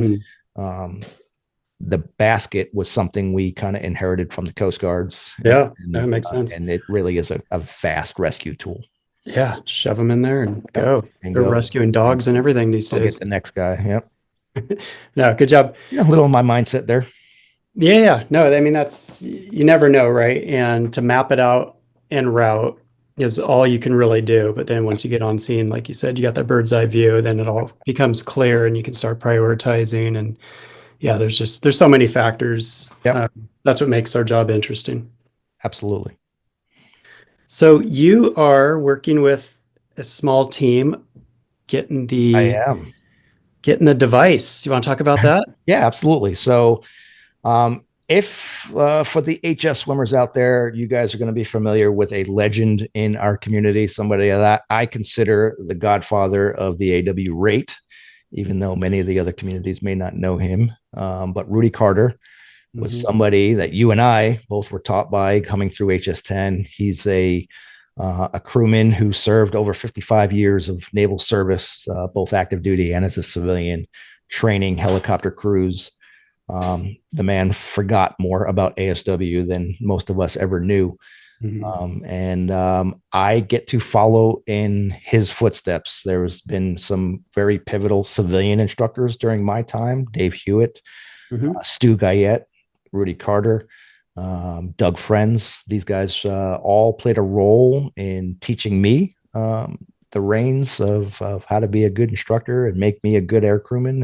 the basket was something we kind of inherited from the Coast Guards. Yeah, that makes sense. And it really is a fast rescue tool. Yeah, shove them in there and go. They're rescuing dogs and everything these days. Get the next guy. Yep. No, good job. A little of my mindset there. Yeah, no, I mean, you never know, right? And to map it out en route is all you can really do. But then once you get on scene, like you said, you got that bird's eye view, then it all becomes clear and you can start prioritizing. And yeah, there's so many factors. Yep. That's what makes our job interesting. Absolutely. So you are working with a small team getting the device. You want to talk about that? Yeah, absolutely. So if for the HS swimmers out there, you guys are going to be familiar with a legend in our community, somebody that I consider the godfather of the AW rate, even though many of the other communities may not know him. But Rudy Carter was somebody that you and I both were taught by coming through HS10. He's a crewman who served over 55 years of naval service, both active duty and as a civilian, training helicopter crews. The man forgot more about ASW than most of us ever knew. I get to follow in his footsteps. There has been some very pivotal civilian instructors during my time: Dave Hewitt, Stu Guyette, Rudy Carter, Doug Friends. These guys all played a role in teaching me the reins of how to be a good instructor and make me a good air crewman.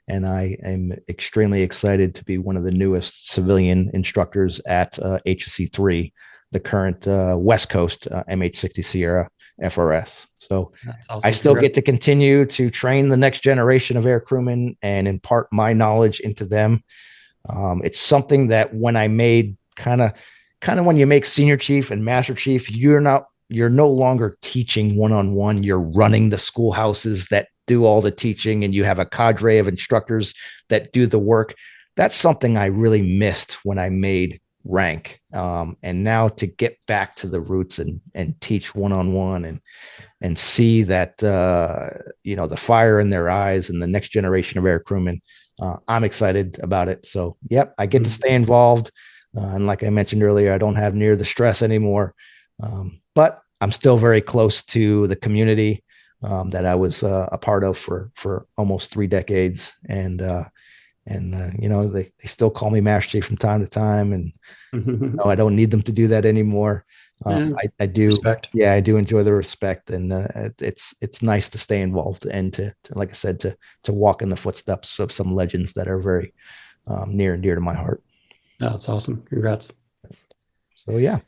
And I am extremely excited to be one of the newest civilian instructors at HSC3, the current West Coast MH60 Sierra FRS. So awesome. I still get to continue to train the next generation of air crewmen and impart my knowledge into them. It's something that when I made kind of when you make senior chief and master chief, you're no longer teaching one-on-one. You're running the schoolhouses that do all the teaching, and you have a cadre of instructors that do the work. That's something I really missed when I made rank. And now to get back to the roots and teach one-on-one and see that, the fire in their eyes and the next generation of air crewmen, I'm excited about it. So, yep, I get to stay involved. And like I mentioned earlier, I don't have near the stress anymore. But I'm still very close to the community that I was a part of for almost 3 decades. And they still call me Master Chief from time to time. And I don't need them to do that anymore. I do. Respect. Yeah, I do enjoy the respect. And it's nice to stay involved and to like I said, to walk in the footsteps of some legends that are very near and dear to my heart. Oh, that's awesome. Congrats. So, yeah.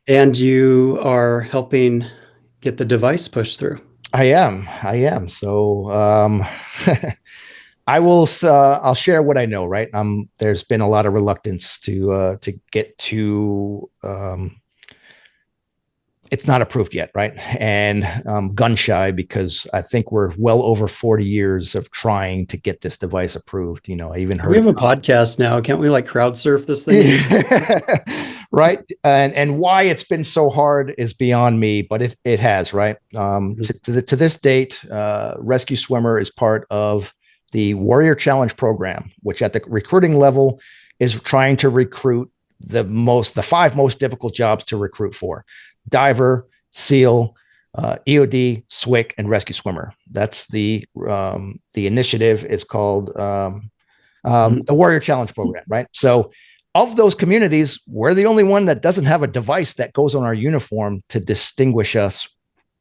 And you are helping get the device pushed through. I am. So I'll share what I know, right? There's been a lot of reluctance to get to it's not approved yet, right? And gun shy because I think we're well over 40 years of trying to get this device approved. I even heard we have a podcast now. Can't we crowd surf this thing? Right. And why it's been so hard is beyond me, but it has, right? To this date, Rescue Swimmer is part of the Warrior Challenge program, which at the recruiting level is trying to recruit the 5 most difficult jobs to recruit for: diver, SEAL, EOD, SWIC, and Rescue Swimmer. That's the initiative is called the Warrior Challenge program, right? So of those communities, we're the only one that doesn't have a device that goes on our uniform to distinguish us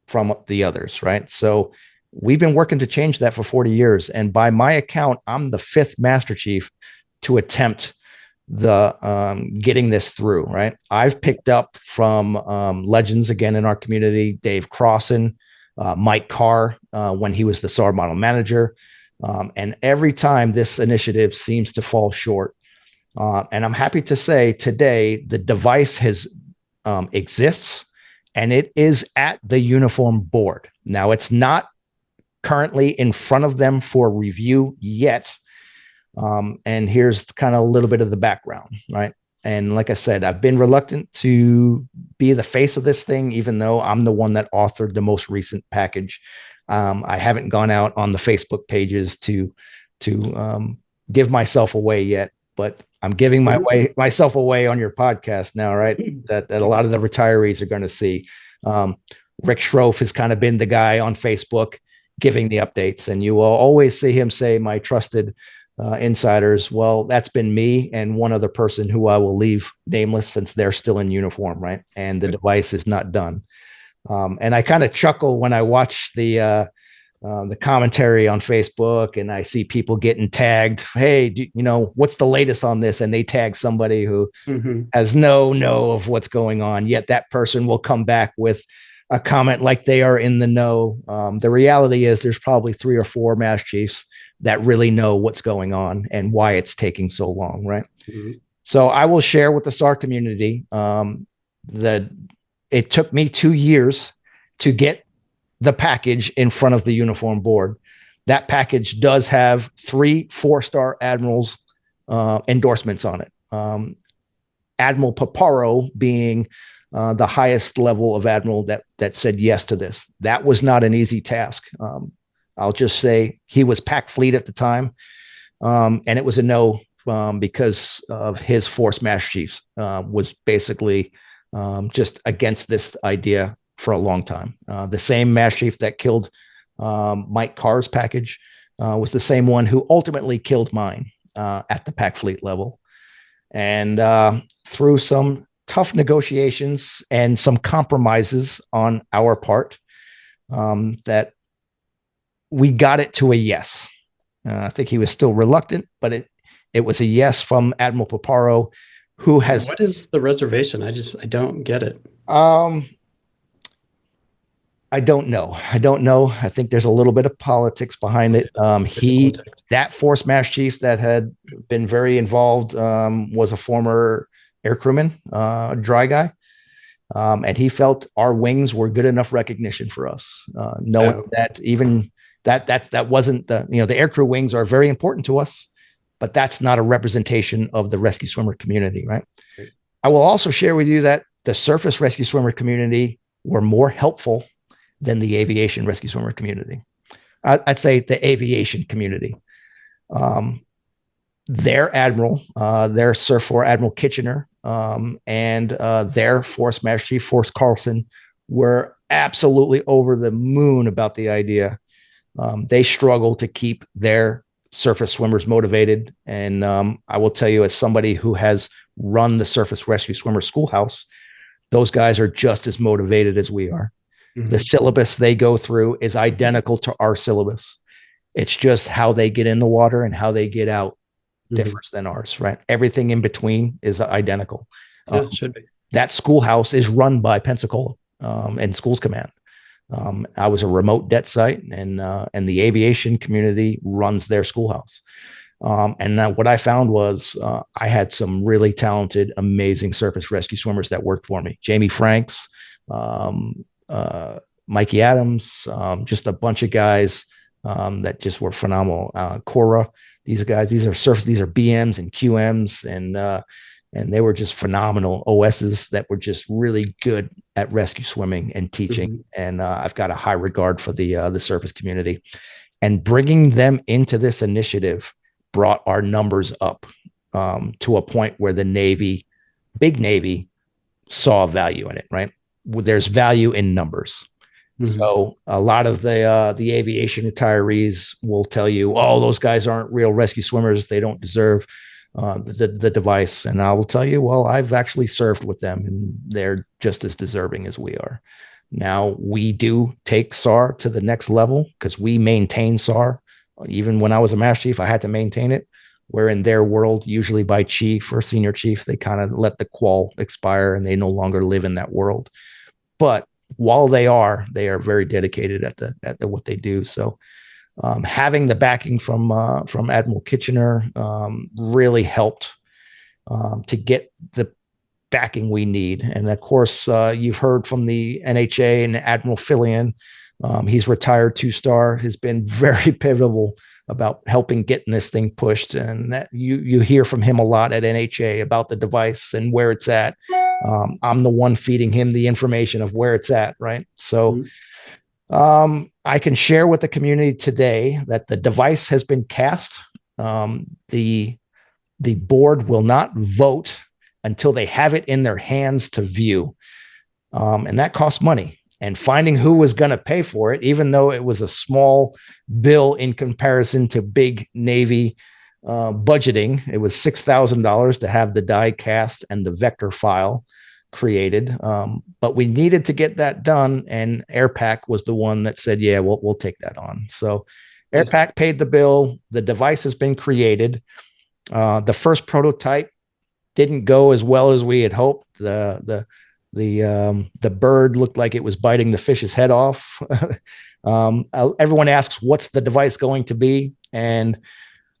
from the others, right? So we've been working to change that for 40 years. And by my account, I'm the 5th Master Chief to attempt the getting this through, right? I've picked up from legends again in our community: Dave Crossan, Mike Carr, when he was the SAR model manager. And every time this initiative seems to fall short. And I'm happy to say today the device exists, and it is at the uniform board. Now, it's not currently in front of them for review yet. And here's kind of a little bit of the background, right? And like I said, I've been reluctant to be the face of this thing, even though I'm the one that authored the most recent package. I haven't gone out on the Facebook pages to give myself away yet, but I'm giving myself away on your podcast now, right? That a lot of the retirees are going to see. Rick Schroff has kind of been the guy on Facebook giving the updates, and you will always see him say, "My trusted insiders." Well, that's been me and one other person who I will leave nameless since they're still in uniform, right? And the device is not done. And I kind of chuckle when I watch the commentary on Facebook and I see people getting tagged. Hey, what's the latest on this? And they tag somebody who has no of what's going on. Yet that person will come back with a comment like they are in the know. The reality is there's probably 3 or 4 Master Chiefs that really know what's going on and why it's taking so long, right? So I will share with the SAR community that it took me 2 years to get the package in front of the uniform board. That package does have 3 4-star admirals endorsements on it. Admiral Paparo being the highest level of admiral that said yes to this. That was not an easy task. I'll just say he was PAC fleet at the time, and it was a no because of his force master chiefs was basically just against this idea for a long time. The same master chief that killed Mike Carr's package was the same one who ultimately killed mine at the PAC fleet level. And through some tough negotiations and some compromises on our part, that we got it to a yes. I think he was still reluctant, but it was a yes from Admiral Paparo, who has. What is the reservation? I don't get it. I don't know. I think there's a little bit of politics behind it. That force master chief that had been very involved was a former air crewman, dry guy. And he felt our wings were good enough recognition for us, knowing that even that wasn't the air crew wings are very important to us, but that's not a representation of the rescue swimmer community, right? I will also share with you that the surface rescue swimmer community were more helpful than the aviation rescue swimmer community. I'd say the aviation community. Their admiral, their Surf 4 Admiral Kitchener, and their Force Master Chief Force Carlson were absolutely over the moon about the idea. They struggle to keep their surface swimmers motivated. And I will tell you, as somebody who has run the surface rescue swimmer schoolhouse, those guys are just as motivated as we are. Mm-hmm. The syllabus they go through is identical to our syllabus. It's just how they get in the water and how they get out differs than ours, right? Everything in between is identical. Yeah, it should be. That schoolhouse is run by Pensacola and Schools Command. I was a remote det site, and the aviation community runs their schoolhouse. And what I found was I had some really talented, amazing surface rescue swimmers that worked for me. Jamie Franks, Mikey Adams, just a bunch of guys that just were phenomenal. Cora, these guys, these are BMs and QMs, and they were just phenomenal OSs that were just really good at rescue swimming and teaching. Mm-hmm. And I've got a high regard for the surface community, and bringing them into this initiative brought our numbers up to a point where the Navy, big Navy, saw value in it, right? There's value in numbers. Mm-hmm. So a lot of the aviation retirees will tell you, oh, those guys aren't real rescue swimmers. They don't deserve the device. And I will tell you, well, I've actually served with them, and they're just as deserving as we are. Now, we do take SAR to the next level because we maintain SAR. Even when I was a master chief, I had to maintain it. Where in their world, usually by chief or senior chief, they kind of let the qual expire and they no longer live in that world. But while they are very dedicated at what they do. So having the backing from Admiral Kitchener really helped to get the backing we need. And of course, you've heard from the NHA and Admiral Fillion. He's retired 2-star, has been very pivotal about helping getting this thing pushed. And that you hear from him a lot at NHA about the device and where it's at. I'm the one feeding him the information of where it's at, right? So I can share with the community today that the device has been cast. The board will not vote until they have it in their hands to view. And that costs money. And finding who was going to pay for it, even though it was a small bill in comparison to big Navy budgeting, it was $6,000 to have the die cast and the vector file created. But we needed to get that done, and AirPac was the one that said, yeah, we'll take that on. So AirPac paid the bill. The device has been created. The first prototype didn't go as well as we had hoped. The bird looked like it was biting the fish's head off. Everyone asks, what's the device going to be? And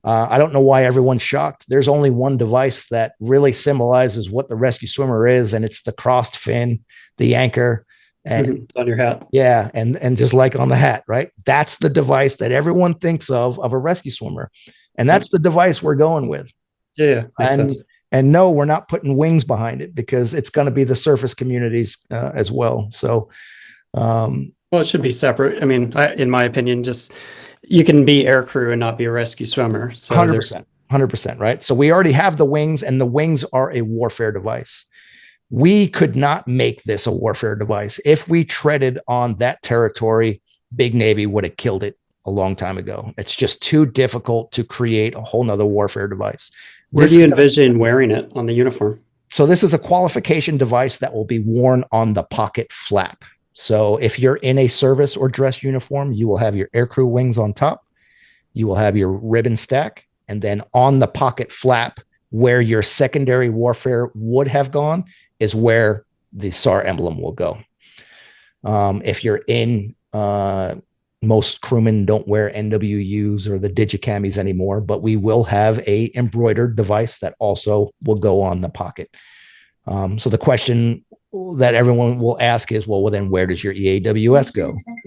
I don't know why everyone's shocked. There's only one device that really symbolizes what the rescue swimmer is, and it's the crossed fin, the anchor, and on your hat. Yeah, and just like on the hat, right? That's the device that everyone thinks of a rescue swimmer, and that's the device we're going with. Yeah, makes and sense. and no, we're not putting wings behind it because it's going to be the surface communities as well. So, well, it should be separate. I mean, in my opinion, just you can be aircrew and not be a rescue swimmer. So 100%, right? So we already have the wings, and the wings are a warfare device. We could not make this a warfare device. If we treaded on that territory, Big Navy would have killed it a long time ago. It's just too difficult to create a whole nother warfare device. Where do you envision wearing it on the uniform? So this is a qualification device that will be worn on the pocket flap. So if you're in a service or dress uniform, you will have your aircrew wings on top. You will have your ribbon stack. And then on the pocket flap, where your secondary warfare would have gone, is where the SAR emblem will go. If you're in, most crewmen don't wear NWUs or the digicamis anymore, but we will have a embroidered device that also will go on the pocket. So the question that everyone will ask is, well, then where does your EAWS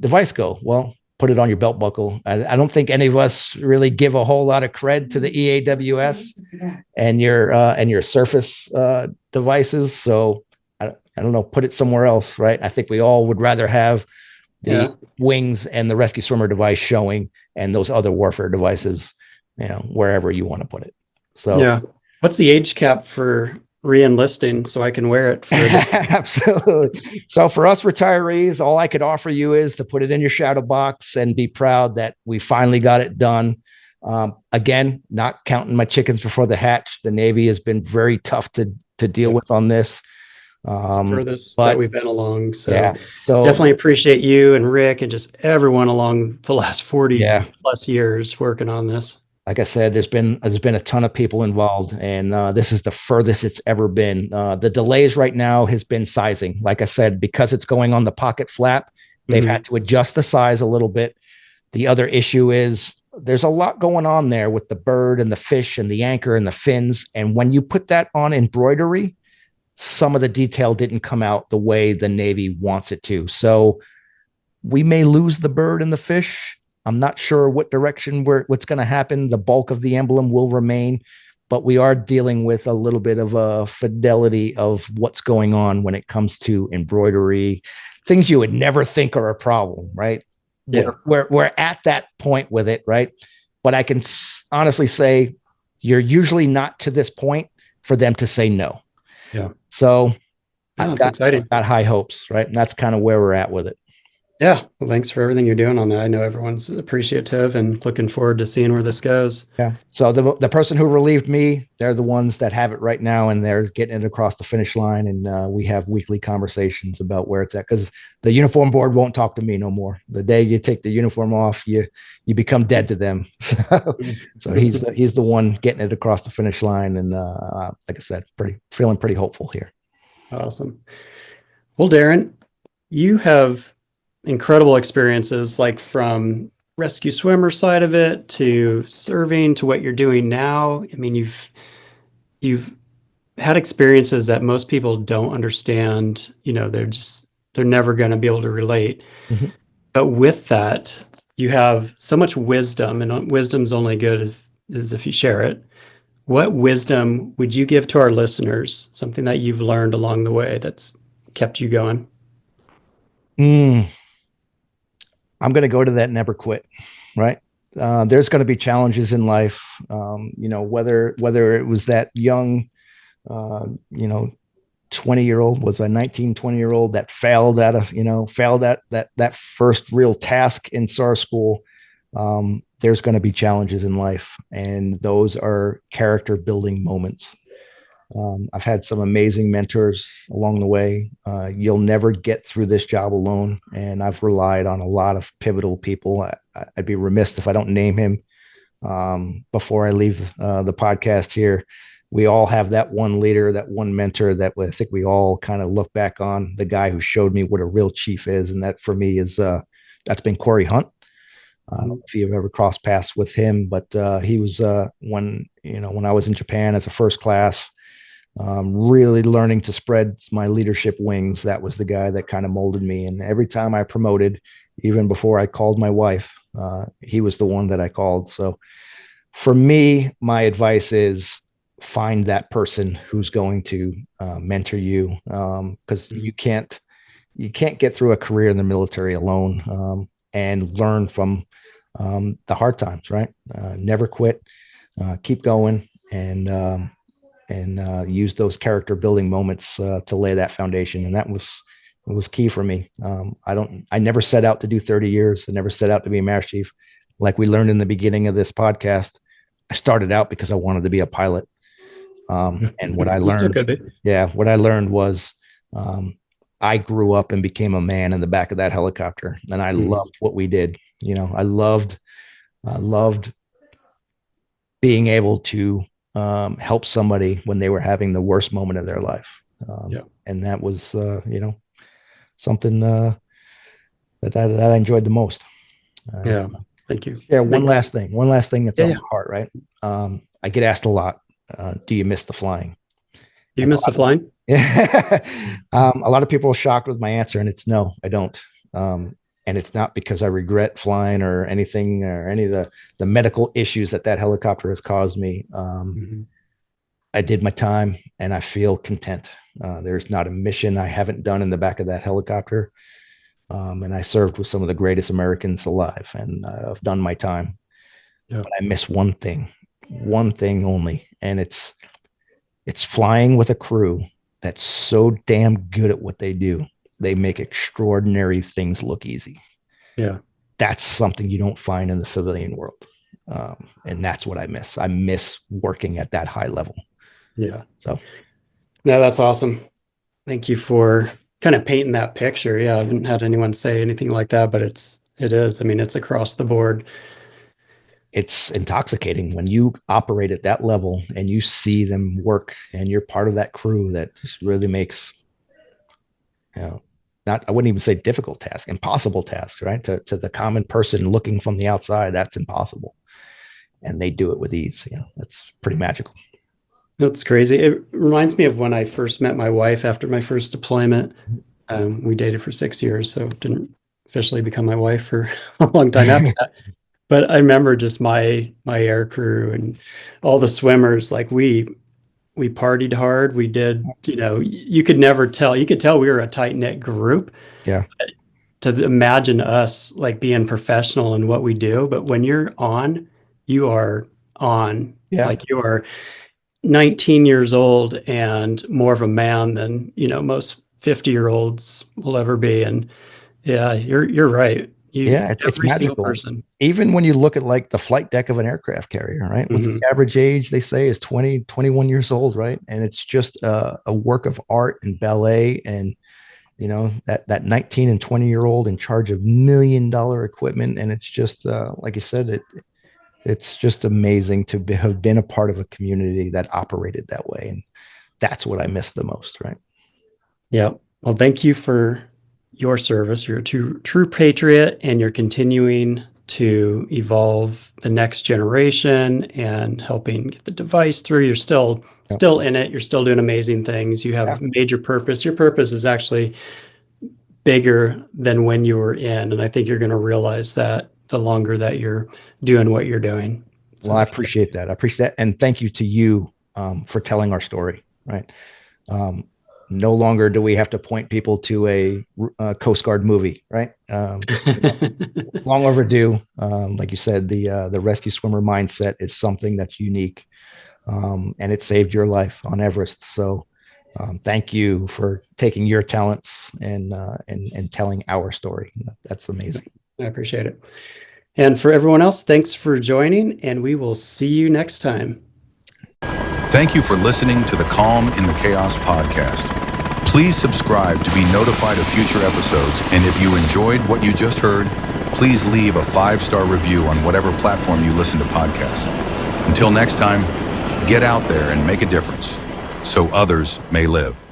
device go? Well, put it on your belt buckle. I don't think any of us really give a whole lot of cred to the EAWS and your surface devices. So I don't know, put it somewhere else, right? I think we all would rather have the wings and the rescue swimmer device showing, and those other warfare devices, wherever you want to put it. So yeah, what's the age cap for re-enlisting so I can wear it for Absolutely. So for us retirees, all I could offer you is to put it in your shadow box and be proud that we finally got it done. Again, not counting my chickens before the hatch. The Navy has been very tough to deal with on this. Furthest that we've been along. So so definitely appreciate you and Rick and just everyone along the last 40 plus years working on this. Like I said, there's been a ton of people involved, and this is the furthest it's ever been. The delays right now has been sizing. Like I said, because it's going on the pocket flap, they've had to adjust the size a little bit. The other issue is there's a lot going on there with the bird and the fish and the anchor and the fins. And when you put that on embroidery, some of the detail didn't come out the way the Navy wants it to. So we may lose the bird and the fish. I'm not sure what direction what's going to happen. The bulk of the emblem will remain, but we are dealing with a little bit of a fidelity of what's going on when it comes to embroidery, things you would never think are a problem, right? Yeah. We're at that point with it, right? But I can honestly say you're usually not to this point for them to say no. Yeah. So I've got high hopes, right? And that's kind of where we're at with it. Yeah. Well, thanks for everything you're doing on that. I know everyone's appreciative and looking forward to seeing where this goes. Yeah. So the person who relieved me, they're the ones that have it right now, and they're getting it across the finish line. And we have weekly conversations about where it's at, because the uniform board won't talk to me no more. The day you take the uniform off, you become dead to them. So he's the one getting it across the finish line. And like I said, feeling pretty hopeful here. Awesome. Well, Darren, you have incredible experiences, like from rescue swimmer side of it to serving to what you're doing now. I mean, you've had experiences that most people don't understand. They're never going to be able to relate. Mm-hmm. But with that, you have so much wisdom, and wisdom's only good as if you share it. What wisdom would you give to our listeners? Something that you've learned along the way that's kept you going? I'm going to go to that never quit, right? There's going to be challenges in life. Whether it was that young, 20-year-old, was a 19, 20-year-old that failed at that first real task in SAR school. There's going to be challenges in life, and those are character building moments. I've had some amazing mentors along the way. You'll never get through this job alone. And I've relied on a lot of pivotal people. I'd be remiss if I don't name him before I leave the podcast here. We all have that one leader, that one mentor that I think we all kind of look back on, the guy who showed me what a real chief is. And that for me is, that's been Corey Hunt. I don't know if you've ever crossed paths with him, but he was when I was in Japan as a first class, really learning to spread my leadership wings. That was the guy that kind of molded me. And every time I promoted, even before I called my wife, he was the one that I called. So for me, my advice is find that person who's going to mentor you, because you can't get through a career in the military alone, and learn from the hard times, right? Never quit, keep going, and use those character building moments to lay that foundation. And that was key for me. I never set out to do 30 years. I never set out to be a Master Chief. Like we learned in the beginning of this podcast, I started out because I wanted to be a pilot. And what I learned was, I grew up and became a man in the back of that helicopter, and I loved what we did. I loved being able to help somebody when they were having the worst moment of their life. And that was, something that I enjoyed the most. Thank you. Yeah. One last thing that's on my heart, right? I get asked a lot, do you miss the flying? Do you miss the flying? A lot of people are shocked with my answer, and it's no, I don't. And it's not because I regret flying or anything, or any of the medical issues that helicopter has caused me. I did my time and I feel content. There's not a mission I haven't done in the back of that helicopter. And I served with some of the greatest Americans alive, and I've done my time. But I miss one thing only. And it's flying with a crew that's so damn good at what they do. They make extraordinary things look easy. Yeah. That's something you don't find in the civilian world. And that's what I miss. I miss working at that high level. Yeah. So. No, that's awesome. Thank you for kind of painting that picture. Yeah. I haven't had anyone say anything like that, but it is. I mean, it's across the board. It's intoxicating when you operate at that level and you see them work and you're part of that crew. That just really makes, I wouldn't even say difficult task, impossible task, right? To the common person looking from the outside, that's impossible. And they do it with ease. That's pretty magical. That's crazy. It reminds me of when I first met my wife after my first deployment. We dated for 6 years, so didn't officially become my wife for a long time after that. But I remember just my air crew and all the swimmers, like we partied hard. We did, you could never tell. You could tell we were a tight-knit group. Yeah. To imagine us like being professional in what we do. But when you're on, you are on. Yeah. Like you are 19 years old and more of a man than, most 50-year-olds will ever be. And yeah, you're right. It's magical. Person. Even when you look at like the flight deck of an aircraft carrier, right? What's the average age they say is 20, 21 years old, right? And it's just a work of art and ballet. And, that 19 and 20-year-old in charge of $1 million equipment. And it's just, like you said, it's just amazing to have been a part of a community that operated that way. And that's what I miss the most, right? Yeah. Well, thank you for your service. You're a true patriot, and you're continuing to evolve the next generation and helping get the device through. You're still in it. You're still doing amazing things. You have major purpose. Your purpose is actually bigger than when you were in. And I think you're going to realize that the longer that you're doing what you're doing. So, well, I appreciate that. And thank you to you for telling our story, right? No longer do we have to point people to a Coast Guard movie, right? Long overdue. Like you said, the rescue swimmer mindset is something that's unique, and it saved your life on Everest. So thank you for taking your talents and telling our story. That's amazing. I appreciate it. And for everyone else, thanks for joining, and we will see you next time. Thank you for listening to the Calm in the Chaos podcast. Please subscribe to be notified of future episodes. And if you enjoyed what you just heard, please leave a 5-star review on whatever platform you listen to podcasts. Until next time, get out there and make a difference so others may live.